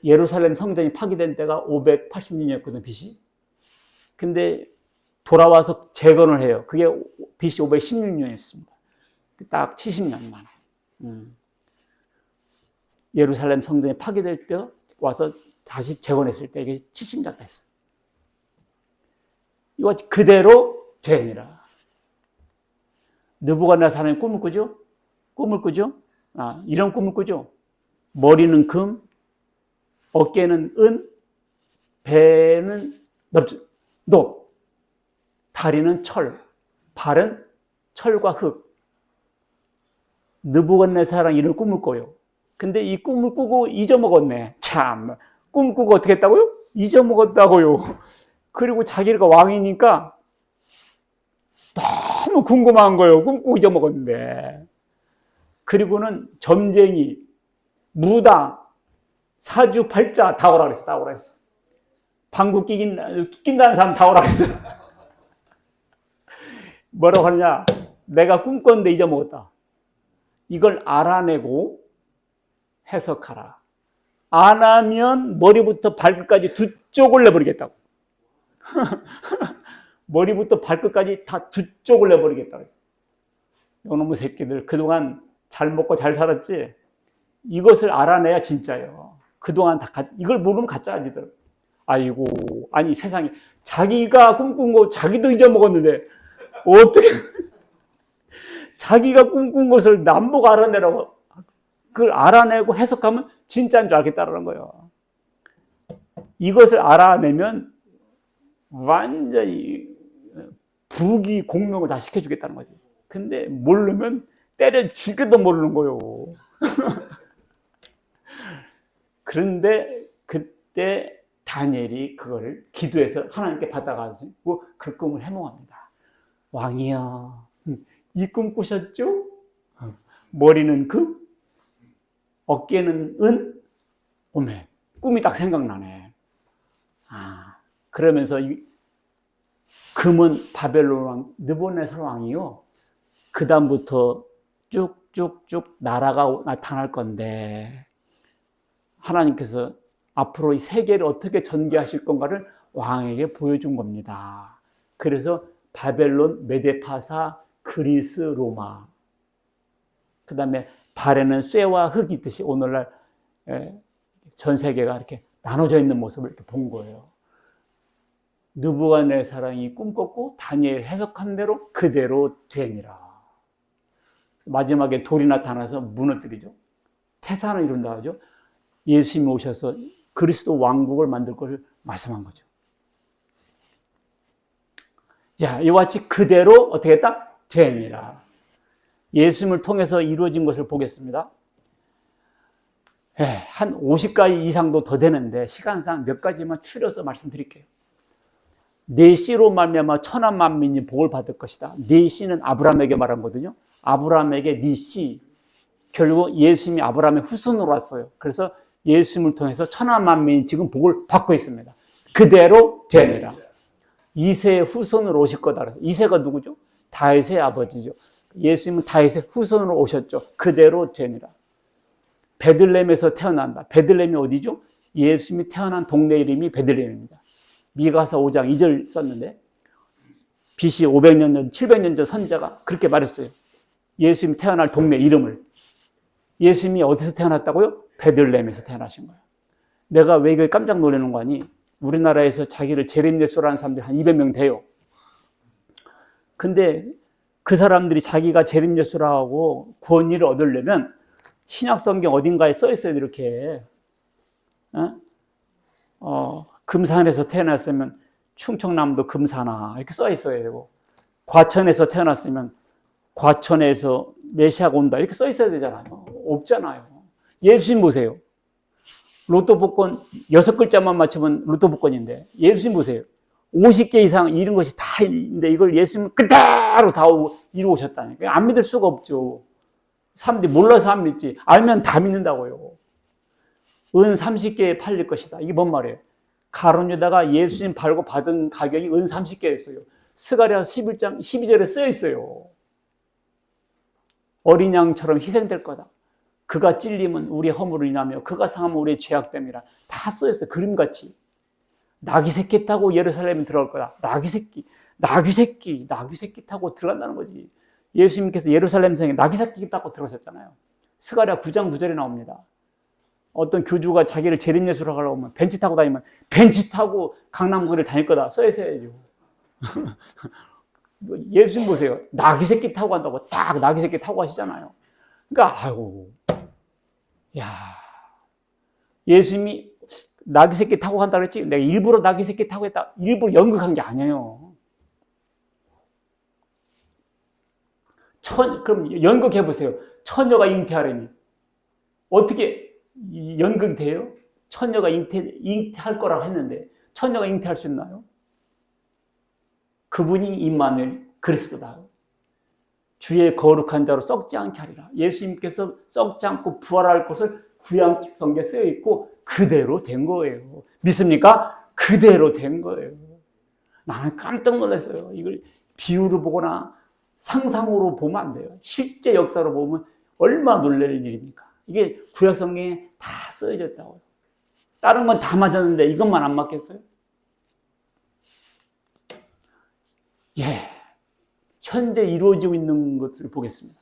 예루살렘 성전이 파괴된 때가 586년이었거든요, BC. 근데 돌아와서 재건을 해요. 그게 BC 516년이었습니다. 딱 70년 만에. 예루살렘 성전이 파괴될 때 와서 다시 재건했을 때 이게 70년 됐어요. 이거 그대로 되니라. 느부갓네살은 꿈을 꾸죠? 꿈을 꾸죠? 이런 꿈을 꾸죠? 머리는 금, 어깨는 은, 배는 녹, 다리는 철, 발은 철과 흙. 느부갓네살은 이런 꿈을 꿔요. 근데 이 꿈을 꾸고 잊어먹었네. 참, 꿈 꾸고 어떻게 했다고요? 잊어먹었다고요. 그리고 자기가 왕이니까 너무 궁금한 거예요. 꿈꾸고 잊어먹었는데. 그리고는 점쟁이, 무당, 사주팔자 다 오라 그랬어. 다 오라 그랬어. 방구 낀다는 사람 다 오라 그랬어. 뭐라고 하느냐? 내가 꿈꿨는데 잊어먹었다. 이걸 알아내고 해석하라. 안 하면 머리부터 발끝까지 두 쪽을 내버리겠다고. 머리부터 발끝까지 다 두 쪽을 내버리겠다고. 이놈의 새끼들 그동안 잘 먹고 잘 살았지? 이것을 알아내야 진짜예요. 그동안 이걸 모르면 가짜지들. 아이고, 아니 세상에 자기가 꿈꾼 거 자기도 잊어먹었는데 어떻게 자기가 꿈꾼 것을 남보고 알아내라고. 그걸 알아내고 해석하면 진짜인 줄 알겠다는 거예요. 이것을 알아내면 완전히 부귀 공명을 다 시켜주겠다는 거지. 근데 모르면 때려 죽여도 모르는 거예요. 그런데 그때 다니엘이 그거를 기도해서 하나님께 받아가지고 그 꿈을 해몽합니다. 왕이여, 이 꿈 꾸셨죠? 머리는 금, 어깨는 은, 오메, 꿈이 딱 생각나네. 그러면서 금은 바벨론 왕, 느부갓네살 왕이요. 그 다음부터 쭉쭉쭉 나라가 나타날 건데 하나님께서 앞으로 이 세계를 어떻게 전개하실 건가를 왕에게 보여준 겁니다. 그래서 바벨론, 메데파사, 그리스, 로마. 그 다음에 발에는 쇠와 흙이 있듯이 오늘날 전 세계가 이렇게 나눠져 있는 모습을 이렇게 본 거예요. 느부갓네살이 꿈꿨고 다니엘 해석한 대로 그대로 되니라. 마지막에 돌이 나타나서 무너뜨리죠. 태산을 이룬다 하죠. 예수님이 오셔서 그리스도 왕국을 만들 것을 말씀한 거죠. 자, 이와 같이 그대로 어떻게 했다? 되니라. 예수님을 통해서 이루어진 것을 보겠습니다. 한 50가지 이상도 더 되는데 시간상 몇 가지만 추려서 말씀드릴게요. 네 씨로 말미암아 천한 만민이 복을 받을 것이다. 네 씨는 아브라함에게 말한 거거든요. 아브라함에게 네 씨. 결국 예수님이 아브라함의 후손으로 왔어요. 그래서 예수님을 통해서 천한 만민이 지금 복을 받고 있습니다. 그대로 되니라. 이새의 후손으로 오실 거다. 이새가 누구죠? 다윗의 아버지죠. 예수님은 다윗의 후손으로 오셨죠. 그대로 되니라. 베들레헴에서 태어난다. 베들레헴이 어디죠? 예수님이 태어난 동네 이름이 베들레헴입니다. 미가서 5장 2절 썼는데 BC 500년 전, 700년 전 선자가 그렇게 말했어요. 예수님이 태어날 동네 이름을. 예수님이 어디서 태어났다고요? 베들레헴에서 태어나신 거예요. 내가 왜 이게 깜짝 놀라는 거 아니? 우리나라에서 자기를 재림예수라는 사람들이 한 200명 돼요. 근데 그 사람들이 자기가 재림예수라고 구원의를 얻으려면 신약성경 어딘가에 써 있어요. 이렇게 금산에서 태어났으면 충청남도 금산아 이렇게 써 있어야 되고, 과천에서 태어났으면 과천에서 메시아가 온다 이렇게 써 있어야 되잖아요. 없잖아요. 예수님 보세요. 로또 복권 6글자만 맞추면 로또 복권인데 예수님 보세요. 50개 이상 이런 것이 다 있는데 이걸 예수님은 그대로 다 이루오셨다니까. 안 믿을 수가 없죠. 사람들이 몰라서 안 믿지. 알면 다 믿는다고요. 은 30개에 팔릴 것이다. 이게 뭔 말이에요? 가룟 유다가 예수님 팔고 받은 가격이 은 30개였어요. 스가랴 11장 12절에 쓰여 있어요. 어린 양처럼 희생될 거다. 그가 찔림은 우리의 허물을 인하며 그가 상하면 우리의 죄악됨이라. 다 쓰여 있어요. 그림같이. 나귀 새끼 타고 예루살렘에 들어갈 거다. 나귀 새끼 타고 들어간다는 거지. 예수님께서 예루살렘성에 나귀 새끼 타고 들어가셨잖아요. 스가랴 9장 9절에 나옵니다. 어떤 교주가 자기를 재림예수라고 하려고 하면 벤치 타고 다니면 벤치 타고 강남구를 다닐 거다 써 있어야죠. 예수님 보세요. 나귀 새끼 타고 간다고 딱 나귀 새끼 타고 가시잖아요. 그러니까 아이고, 야, 예수님이 나귀 새끼 타고 간다 그랬지. 내가 일부러 나귀 새끼 타고 했다. 일부러 연극한 게 아니에요. 그럼 연극해 보세요. 처녀가 잉태하려니 어떻게 연극이 돼요? 처녀가 잉태할 거라고 했는데 처녀가 잉태할 수 있나요? 그분이 임마누엘 그리스도다. 주의 거룩한 자로 썩지 않게 하리라. 예수님께서 썩지 않고 부활할 것을 구약성경에 쓰여 있고 그대로 된 거예요. 믿습니까? 그대로 된 거예요. 나는 깜짝 놀랐어요. 이걸 비유로 보거나 상상으로 보면 안 돼요. 실제 역사로 보면 얼마나 놀랄 일입니까? 이게 구약성경에 다 쓰여졌다고요. 다른 건 다 맞았는데 이것만 안 맞겠어요? 현재 이루어지고 있는 것들을 보겠습니다.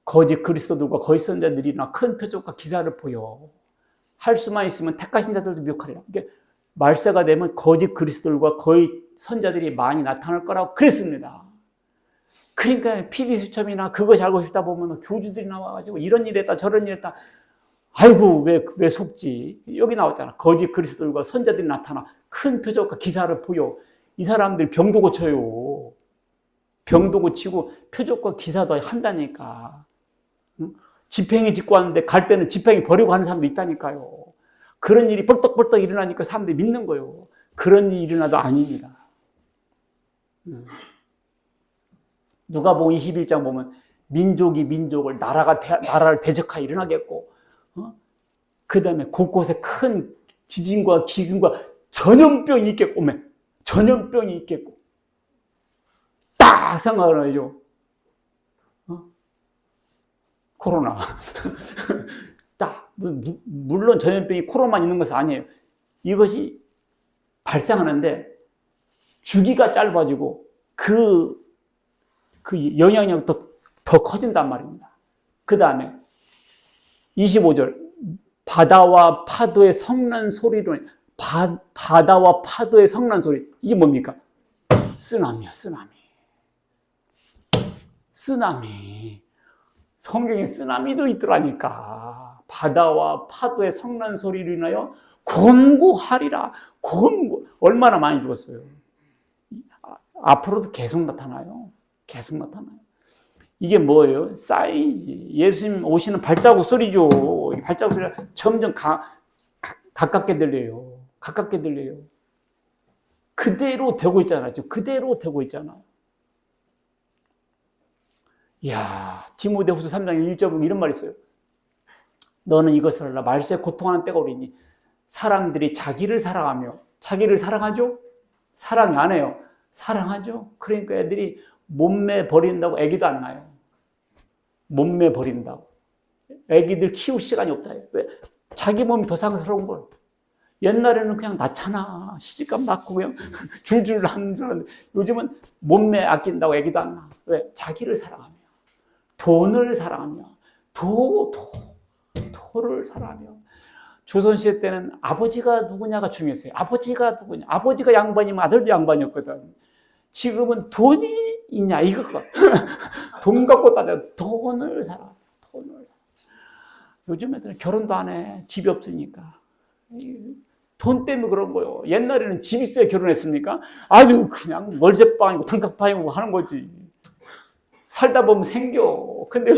거짓 그리스도들과 거짓 선자들이나 큰 표적과 기사를 보여. 할 수만 있으면 택하신 자들도 미혹하리라. 그러니까 말세가 되면 거짓 그리스도들과 거짓 선자들이 많이 나타날 거라고 그랬습니다. 그러니까 PD수첩이나 그것이 알고 싶다 보면 교주들이 나와가지고 이런 일 했다 저런 일 했다. 아이고 왜 속지. 여기 나왔잖아. 거짓 그리스도들과 선자들이 나타나 큰 표적과 기사를 보여. 이 사람들이 병도 고쳐요. 병도 고치고 표적과 기사도 한다니까. 지팽이 짚고 왔는데 갈 때는 지팽이 버리고 가는 사람도 있다니까요. 그런 일이 벌떡벌떡 일어나니까 사람들이 믿는 거예요. 그런 일이 일어나도 아닙니다. 누가복음 21장 보면 민족이 민족을 나라를 대적하여 일어나겠고, 그 다음에 곳곳에 큰 지진과 기근과 전염병이 있겠고, 전염병이 있겠고, 딱 생각을 해요. 코로나. 딱, 물론 전염병이 코로나만 있는 것은 아니에요. 이것이 발생하는데 주기가 짧아지고 그 영향력이 더 커진단 말입니다. 그 다음에 25절 바다와 파도의 성난 소리로, 바다와 파도의 성난 소리. 이게 뭡니까? 쓰나미야, 쓰나미. 쓰나미. 성경에 쓰나미도 있더라니까. 바다와 파도의 성난 소리로 인하여 곤고하리라. 얼마나 많이 죽었어요. 앞으로도 계속 나타나요. 계속 나타나요. 이게 뭐예요? 사인이지. 예수님 오시는 발자국 소리죠. 발자국 소리가 점점 가깝게 들려요. 가깝게 들려요. 그대로 되고 있잖아요. 그대로 되고 있잖아요. 이야, 디모데후서 3장 1절 이런 말이 있어요. 너는 이것을 알라. 말세에 고통하는 때가 오리니 사람들이 자기를 사랑하며, 자기를 사랑하죠? 사랑이 안 해요. 사랑하죠? 그러니까 애들이 몸매 버린다고 애기도 안 낳아요. 몸매 버린다고. 애기들 키울 시간이 없다. 왜? 자기 몸이 더 상스러운 걸. 옛날에는 그냥 낳잖아. 시집감 낳고 그냥 줄줄 낳는 줄 알았는데 요즘은 몸매 아낀다고 애기도 안 낳아. 왜? 자기를 사랑하며, 돈을 사랑하며, 도를 사랑하며. 조선시대 때는 아버지가 누구냐가 중요했어요. 아버지가 누구냐. 아버지가 양반이면 아들도 양반이었거든. 지금은 돈이 있냐 이거가. 돈 갖고 따져. 돈을 사랑하며. 요즘 애들은 결혼도 안 해. 집이 없으니까. 돈 때문에 그런 거예요. 옛날에는 집 있어야 결혼했습니까? 아주 그냥 월세방이고 단칸방이고 하는 거지. 살다 보면 생겨. 근데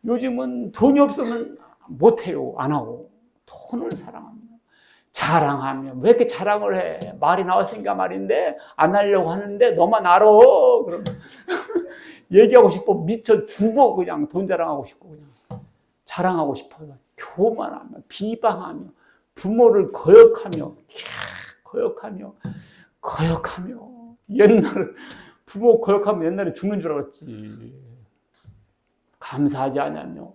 요즘은 돈이 없으면 못해요. 안 하고. 돈을 사랑하며, 자랑하며. 왜 이렇게 자랑을 해? 말이 나왔으니까 말인데 안 하려고 하는데 너만 알아. 그러면 얘기하고 싶어. 미쳐 죽어. 그냥 돈 자랑하고 싶고 그냥 자랑하고 싶어요. 교만하며, 비방하며, 부모를 거역하며. 옛날에 부모 거역하면 옛날에 죽는 줄 알았지. 감사하지 않냐며.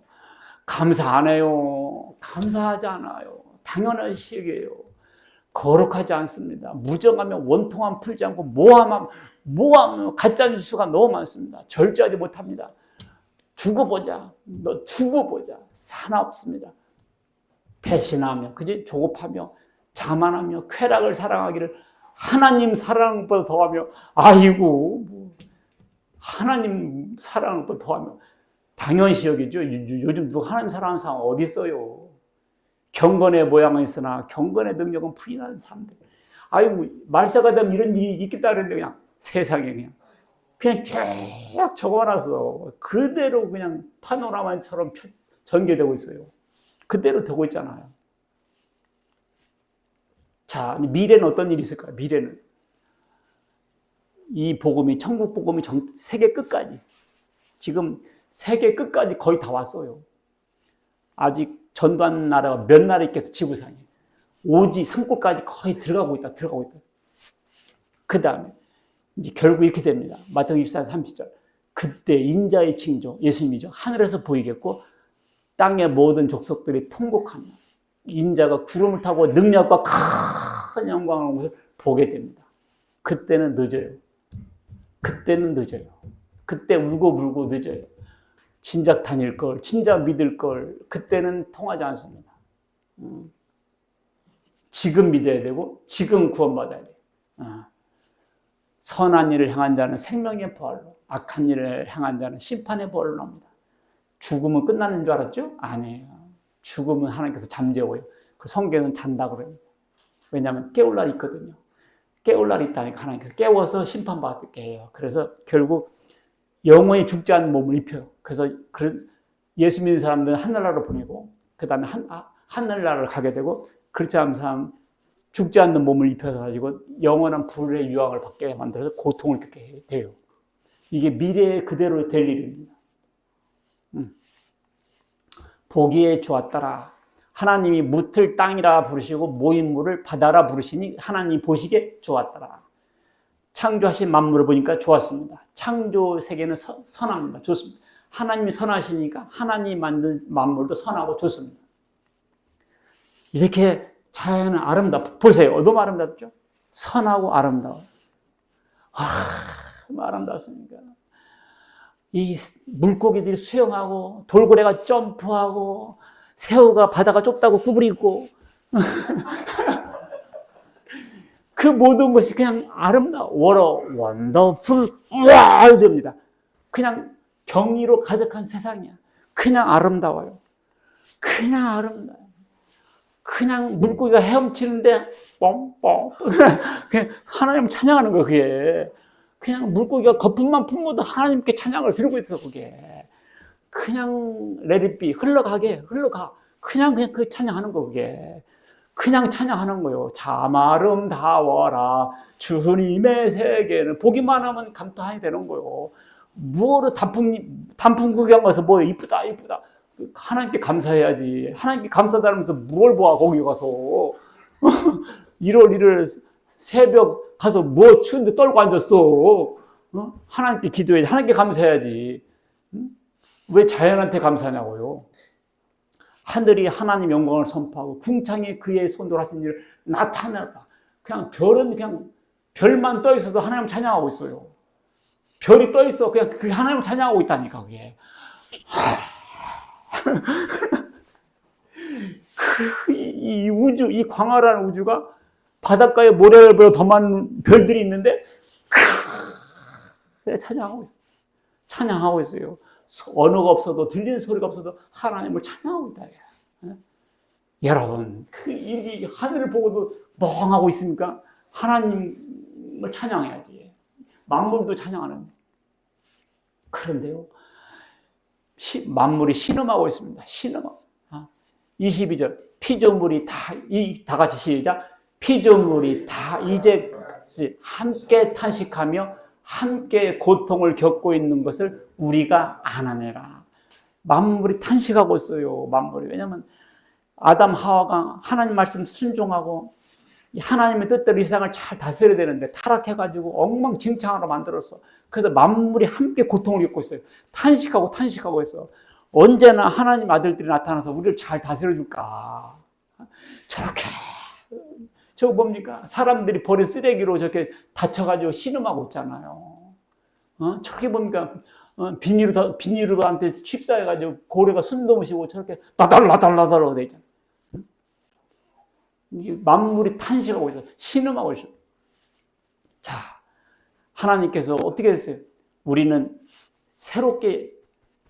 감사 안 해요. 감사하지 않아요. 당연한 시기예요. 거룩하지 않습니다. 무정하며 원통함 풀지 않고 모함하며 가짜 뉴스가 너무 많습니다. 절제하지 못합니다. 두고 보자. 사나 없습니다. 배신하며, 그지? 조급하며, 자만하며, 쾌락을 사랑하기를 하나님 사랑보다 더하며, 하나님 사랑보다 더하며, 당연시 여기죠. 요즘 누가 하나님 사랑하는 사람 어디 있어요? 경건의 모양은 있으나 경건의 능력은 부인하는 사람들. 말세가 되면 이런 일이 있겠다 그랬는데 그냥 세상에 그냥 쫙 적어놔서 그대로 그냥 파노라마처럼 전개되고 있어요. 그대로 되고 있잖아요. 자, 미래는 어떤 일이 있을까요? 미래는 이 복음이, 천국 복음이 세계 끝까지, 지금 세계 끝까지 거의 다 왔어요. 아직 전두환 나라가 몇 나라 있겠어, 지구상에. 오지 산골까지 거의 들어가고 있다. 그 다음에 이제 결국 이렇게 됩니다. 마태복음 24장 30절. 그때 인자의 징조, 예수님이죠. 하늘에서 보이겠고 땅의 모든 족속들이 통곡하며 인자가 구름을 타고 능력과 큰 영광을 것을 보게 됩니다. 그때는 늦어요. 그때 울고 불고 늦어요. 진작 다닐 걸, 진작 믿을 걸, 그때는 통하지 않습니다. 지금 믿어야 되고, 지금 구원받아야 돼요. 선한 일을 향한 자는 생명의 부활로, 악한 일을 향한 자는 심판의 부활로 나옵니다. 죽음은 끝나는 줄 알았죠? 아니에요. 죽음은 하나님께서 잠재워요. 그 성경은 잔다고 그래요. 왜냐하면 깨울 날이 있거든요. 깨울 날이 있다니까 하나님께서 깨워서 심판받게 해요. 그래서 결국 영원히 죽지 않는 몸을 입혀요. 그래서 예수 믿는 사람들은 하늘나라로 보내고 그 다음에 하늘나라를 가게 되고 그렇지 않은 사람 죽지 않는 몸을 입혀서 가지고 영원한 불의 유황을 받게 만들어서 고통을 겪게 돼요. 이게 미래에 그대로 될 일입니다. 보기에 좋았더라. 하나님이 묻을 땅이라 부르시고 모인 물을 바다라 부르시니 하나님이 보시기에 좋았더라. 창조하신 만물을 보니까 좋았습니다. 창조 세계는 선합니다. 좋습니다. 하나님이 선하시니까 하나님이 만든 만물도 선하고 좋습니다. 이렇게 자연은 아름답고 보세요. 너무 아름답죠? 선하고 아름다워요. 너무 아름답습니까? 이 물고기들이 수영하고 돌고래가 점프하고 새우가 바다가 좁다고 구부리고 그 모든 것이 그냥 아름다워. What a wonderful world입니다. 그냥 경이로 가득한 세상이야. 그냥 아름다워요. 그냥 아름다워요. 그냥 물고기가 헤엄치는데 뻥뻥 그냥 하나님 찬양하는 거. 그게 그냥 물고기가 거품만 품어도 하나님께 찬양을 드리고 있어. 그게 그냥 let it be, 흘러가 그냥 그 찬양하는 거. 그게 그냥 찬양하는 거요. 참 아름다워라 주님의 세계는. 보기만 하면 감탄이 되는 거요. 뭐로 단풍 구경 가서 뭐 이쁘다 하나님께 감사해야지. 하나님께 감사하면서 뭘 봐 거기 가서 1월 1일 새벽 가서 뭐 추운데 떨고 앉았어. 하나님께 기도해야지. 하나님께 감사해야지. 왜 자연한테 감사하냐고요. 하늘이 하나님 영광을 선포하고 궁창이 그의 손으로 하신 일을 나타내었다. 그냥 별은 그냥 별만 떠 있어도 하나님 찬양하고 있어요. 별이 떠 있어. 그냥 그 하나님 찬양하고 있다니까. 그게 이 우주, 이 광활한 우주가 바닷가에 모래알보다 더 많은 별들이 있는데 찬양하고 있어요. 찬양하고 있어요. 언어가 없어도 들리는 소리가 없어도 하나님을 찬양하고 있다. 여러분, 이 하늘을 보고도 멍하고 있습니까? 하나님을 찬양해야지. 만물도 찬양하는데. 그런데요, 만물이 신음하고 있습니다. 신음하고. 22절, 피조물이 다 같이 시작. 피조물이 다 이제 함께 탄식하며 함께 고통을 겪고 있는 것을 우리가 아나내라. 만물이 탄식하고 있어요. 만물이. 왜냐하면 아담 하와가 하나님 말씀 순종하고 하나님의 뜻대로 이 세상을 잘 다스려야 되는데 타락해가지고 엉망진창으로 만들었어. 그래서 만물이 함께 고통을 겪고 있어요. 탄식하고 있어. 언제나 하나님 아들들이 나타나서 우리를 잘 다스려줄까. 저렇게 저거 뭡니까? 사람들이 버린 쓰레기로 저렇게 다쳐가지고 신음하고 있잖아요. 저게 뭡니까? 비닐로한테 칩사해가지고 고래가 숨도 못 쉬고 저렇게 나달라달라달라고 돼 있잖아요. 만물이 탄식하고 있어. 신음하고 있어. 자, 하나님께서 어떻게 했어요? 우리는 새롭게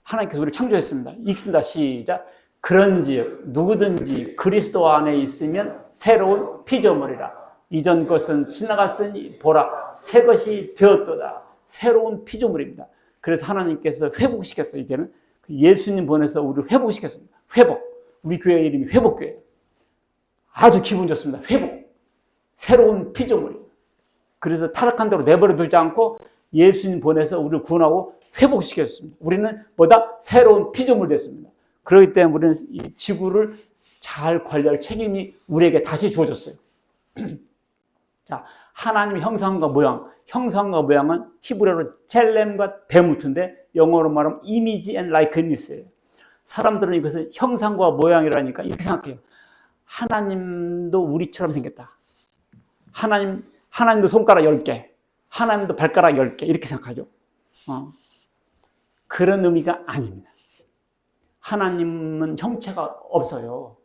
하나님께서 우리를 창조했습니다. 읽습니다. 시작. 그런즉 누구든지 그리스도 안에 있으면 새로운 피조물이라. 이전 것은 지나갔으니 보라 새 것이 되었도다. 새로운 피조물입니다. 그래서 하나님께서 회복시켰어요. 이제는 예수님 보내서 우리를 회복시켰습니다. 회복. 우리 교회 이름이 회복교회예요. 아주 기분 좋습니다. 회복. 새로운 피조물이에요. 그래서 타락한 대로 내버려 두지 않고 예수님 보내서 우리를 구원하고 회복시켰습니다. 우리는 뭐다? 새로운 피조물 됐습니다. 그렇기 때문에 우리는 이 지구를 잘 관리할 책임이 우리에게 다시 주어졌어요. 자, 하나님의 형상과 모양. 형상과 모양은 히브리어로 첼렘과 베무트인데 영어로 말하면 이미지 앤 라이크니스예요. 사람들은 이것을 형상과 모양이라니까 이렇게 생각해요. 하나님도 우리처럼 생겼다. 하나님도 손가락 10개, 하나님도 발가락 10개 이렇게 생각하죠. 그런 의미가 아닙니다. 하나님은 형체가 없어요.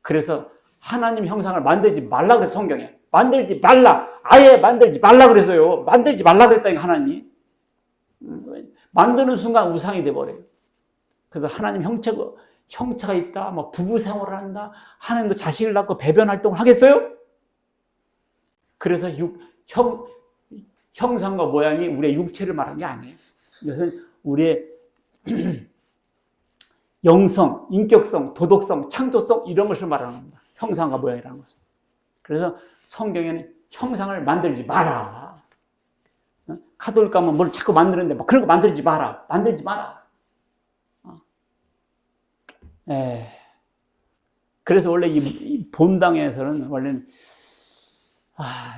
그래서 하나님 형상을 만들지 말라 그래서 성경에 만들지 말라, 아예 만들지 말라 그랬어요. 만들지 말라 그랬다니까 하나님. 만드는 순간 우상이 돼버려요. 그래서 하나님 형체가 있다, 뭐 부부 생활을 한다, 하나님도 자식을 낳고 배변 활동을 하겠어요? 그래서 형상과 모양이 우리의 육체를 말하는 게 아니에요. 이것은 우리의 영성, 인격성, 도덕성, 창조성 이런 것을 말하는 겁니다. 형상과 모양이라는 것은. 그래서 성경에는 형상을 만들지 마라. 카톨릭 가면 뭘 자꾸 만드는데 막 그런 거 만들지 마라. 만들지 마라. 그래서 원래 이 본당에서는 원래는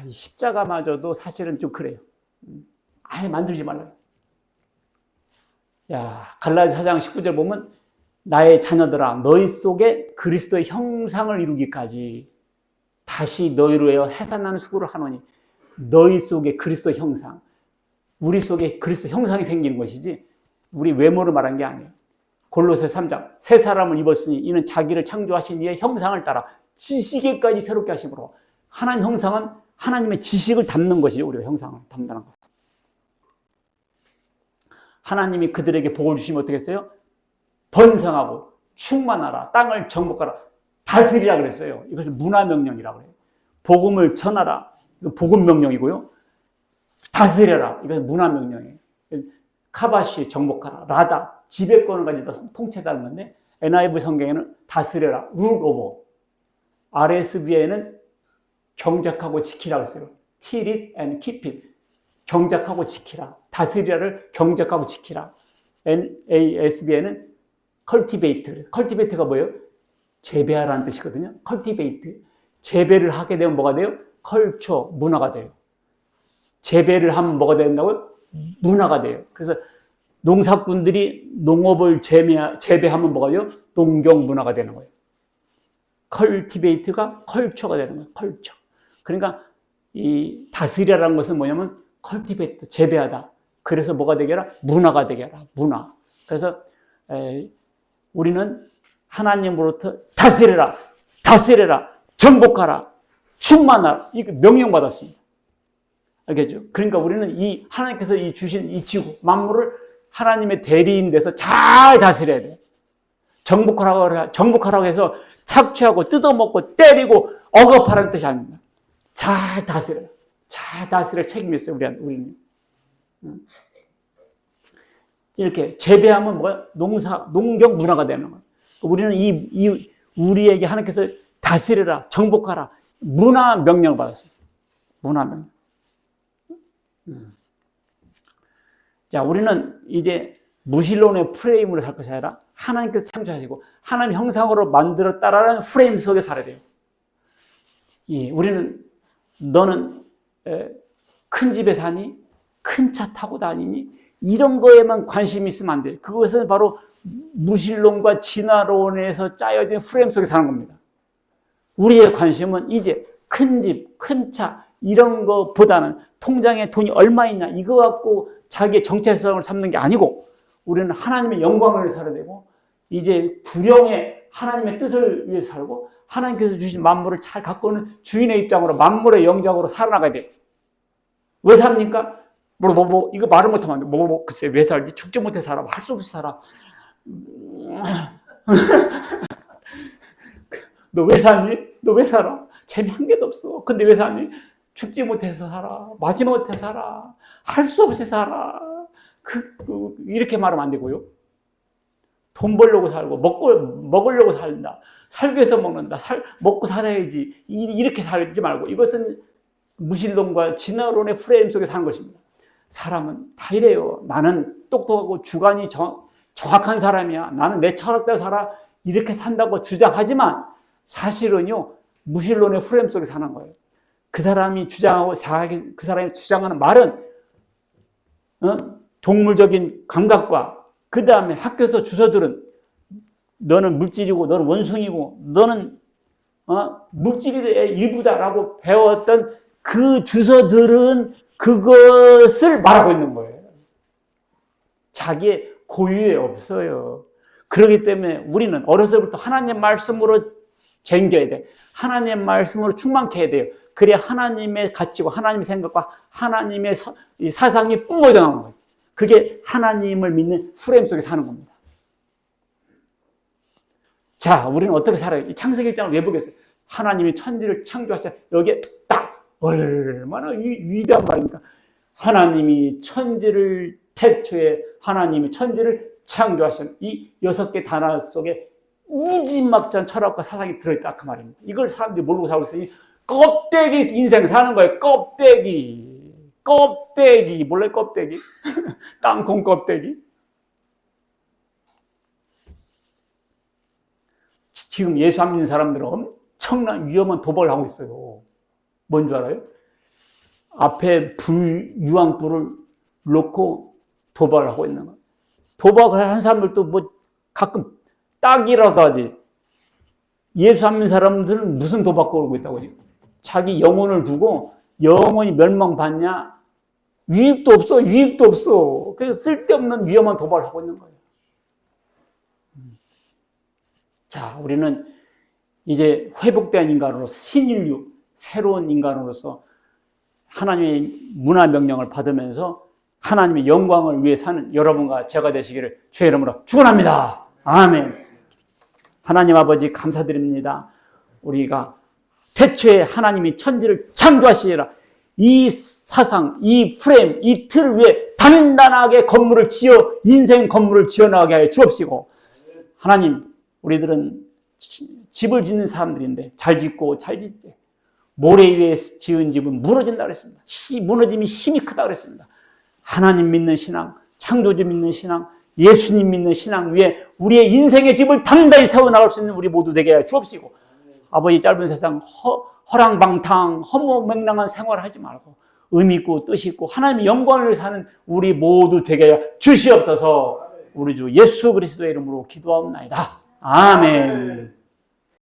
이 십자가마저도 사실은 좀 그래요. 아예 만들지 말라. 갈라디아 4장 19절 보면 나의 자녀들아 너희 속에 그리스도의 형상을 이루기까지 다시 너희로 하여 해산하는 수고를 하노니. 너희 속에 그리스도 형상, 우리 속에 그리스도 형상이 생기는 것이지 우리 외모를 말한 게 아니에요. 골로새 3장 새 사람을 입었으니 이는 자기를 창조하신 이의 형상을 따라 지식에까지 새롭게 하심으로. 하나님 형상은 하나님의 지식을 담는 것이죠. 우리가 형상을 담는 것. 하나님이 그들에게 복을 주시면 어떻게 했어요? 번성하고 충만하라, 땅을 정복하라, 다스리라 그랬어요. 이것을 문화명령이라고 해요. 복음을 전하라, 이거 복음명령이고요. 다스려라, 이것은 문화명령이에요. 카바시, 정복하라, 라다, 지배권을 가지다 통치다는 건데, NIV 성경에는 다스려라, rule over. RSV에는 경작하고 지키라고 했어요. till it and keep it. 경작하고 지키라. 다스리라를 경작하고 지키라. NASB에는 cultivate. cultivate가 뭐예요? 재배하라는 뜻이거든요. cultivate. 재배를 하게 되면 뭐가 돼요? culture, 문화가 돼요. 재배를 하면 뭐가 된다고요? 문화가 돼요. 그래서 농사꾼들이 농업을 재배하면 뭐가 돼요? 농경 문화가 되는 거예요. cultivate가 culture가 되는 거예요. culture. 그러니까 이 다스리라는 것은 뭐냐면 cultivate, 재배하다. 그래서 뭐가 되게 하라? 문화가 되게 하라. 문화. 그래서 우리는 하나님으로부터 다스려라, 다스려라, 정복하라, 충만하라. 이거 명령받았습니다. 알겠죠? 그러니까 우리는 이 하나님께서 이 주신 이 지구 만물을 하나님의 대리인 돼서 잘 다스려야 돼요. 정복하라고 해서 착취하고 뜯어먹고 때리고 억압하라는 뜻이 아닙니다. 잘 다스려요. 잘 다스릴 책임이 있어요. 우리는. 이렇게 재배하면 뭐야? 농경 문화가 되는 거예요. 우리는 우리에게 하나님께서 다스려라, 정복하라, 문화 명령을 받았습니다. 문화 명령. 자, 우리는 이제 무신론의 프레임으로 살 것이 아니라 하나님께서 창조하시고 하나님 형상으로 만들었다라는 프레임 속에 살아야 돼요. 우리는 너는 큰 집에 사니? 큰 차 타고 다니니? 이런 거에만 관심이 있으면 안 돼요. 그것은 바로 무신론과 진화론에서 짜여진 프레임 속에 사는 겁니다. 우리의 관심은 이제 큰 집, 큰 차 이런 것보다는 통장에 돈이 얼마 있냐 이거 갖고 자기의 정체성을 삼는 게 아니고 우리는 하나님의 영광을 살아야 되고 이제 구령의 하나님의 뜻을 위해서 살고 하나님께서 주신 만물을 잘 가꾸는 주인의 입장으로 만물의 영장으로 살아나가야 돼요. 왜 삽니까? 이거 말을 못하면 안 돼. 글쎄 왜 살지? 죽지 못해 살아. 할 수 없이 살아. 너 왜 사니? 너 왜 살아? 재미 한 개도 없어. 근데 왜 사니? 죽지 못해서 살아. 맞지 못해 살아. 할 수 없이 살아. 이렇게 말하면 안 되고요. 돈 벌려고 살고 먹으려고 살다. 살기 위해서 먹는다. 먹고 살아야지. 이렇게 살지 말고 이것은 무신론과 진화론의 프레임 속에 사는 것입니다. 사람은 다 이래요. 나는 똑똑하고 주관이 정확한 사람이야. 나는 내 철학대로 살아. 이렇게 산다고 주장하지만 사실은요. 무신론의 프레임 속에 사는 거예요. 그 사람이 주장하는 말은 동물적인 감각과 그 다음에 학교에서 주서들은 너는 물질이고 너는 원숭이고 너는 물질의 일부다라고 배웠던 그 주서들은 그것을 말하고 있는 거예요. 자기의 고유에 없어요. 그렇기 때문에 우리는 어려서부터 하나님의 말씀으로 쟁겨야 돼. 하나님의 말씀으로 충만케 해야 돼요. 그래야 하나님의 가치고 하나님의 생각과 하나님의 사상이 뿜어져 나오는 거예요. 그게 하나님을 믿는 프레임 속에 사는 겁니다. 자, 우리는 어떻게 살아요? 이 창세기 1장을 왜 보겠어요? 하나님이 천지를 창조하시자. 여기에 딱 얼마나 위대한 말입니까? 하나님이 천지를 태초에 하나님이 천지를 창조하신 이 6개 단어 속에 이지막지한 철학과 사상이 들어있다 그 말입니다. 이걸 사람들이 모르고 살고 있으니 껍데기 인생 사는 거예요. 껍데기 몰라요? 껍데기 땅콩 껍데기. 지금 예수 안 믿는 사람들은 엄청난 위험한 도박을 하고 있어요. 뭔 줄 알아요? 앞에 유황불을 놓고 도박을 하고 있는 거예요. 도박을 한 사람들도 뭐 가끔 딱이라도 하지. 예수 안 믿는 사람들은 무슨 도박 걸고 있다고 해요? 자기 영혼을 두고 영혼이 멸망받냐? 유익도 없어. 그래서 쓸데없는 위험한 도박을 하고 있는 거예요. 자, 우리는 이제 회복된 인간으로서 신인류, 새로운 인간으로서 하나님의 문화 명령을 받으면서 하나님의 영광을 위해 사는 여러분과 제가 되시기를 주의 이름으로 축원합니다. 아멘. 하나님 아버지 감사드립니다. 우리가 태초에 하나님이 천지를 창조하시리라 이 사상, 이 프레임, 이 틀 위에 단단하게 건물을 지어 인생 건물을 지어나가게 하여 주옵시고, 하나님 우리들은 집을 짓는 사람들인데 잘 짓고 잘 짓대 모래 위에 지은 집은 무너진다 그랬습니다. 무너짐이 힘이 크다 그랬습니다. 하나님 믿는 신앙, 창조주 믿는 신앙, 예수님 믿는 신앙 위에 우리의 인생의 집을 단단히 세워나갈 수 있는 우리 모두 되게 하여 주옵시고, 아버지 짧은 세상 허랑방탕 허무맹랑한 생활을 하지 말고 의미 있고 뜻 있고 하나님의 영광을 사는 우리 모두 되게 하여 주시옵소서. 우리 주 예수 그리스도의 이름으로 기도하옵나이다. 아멘.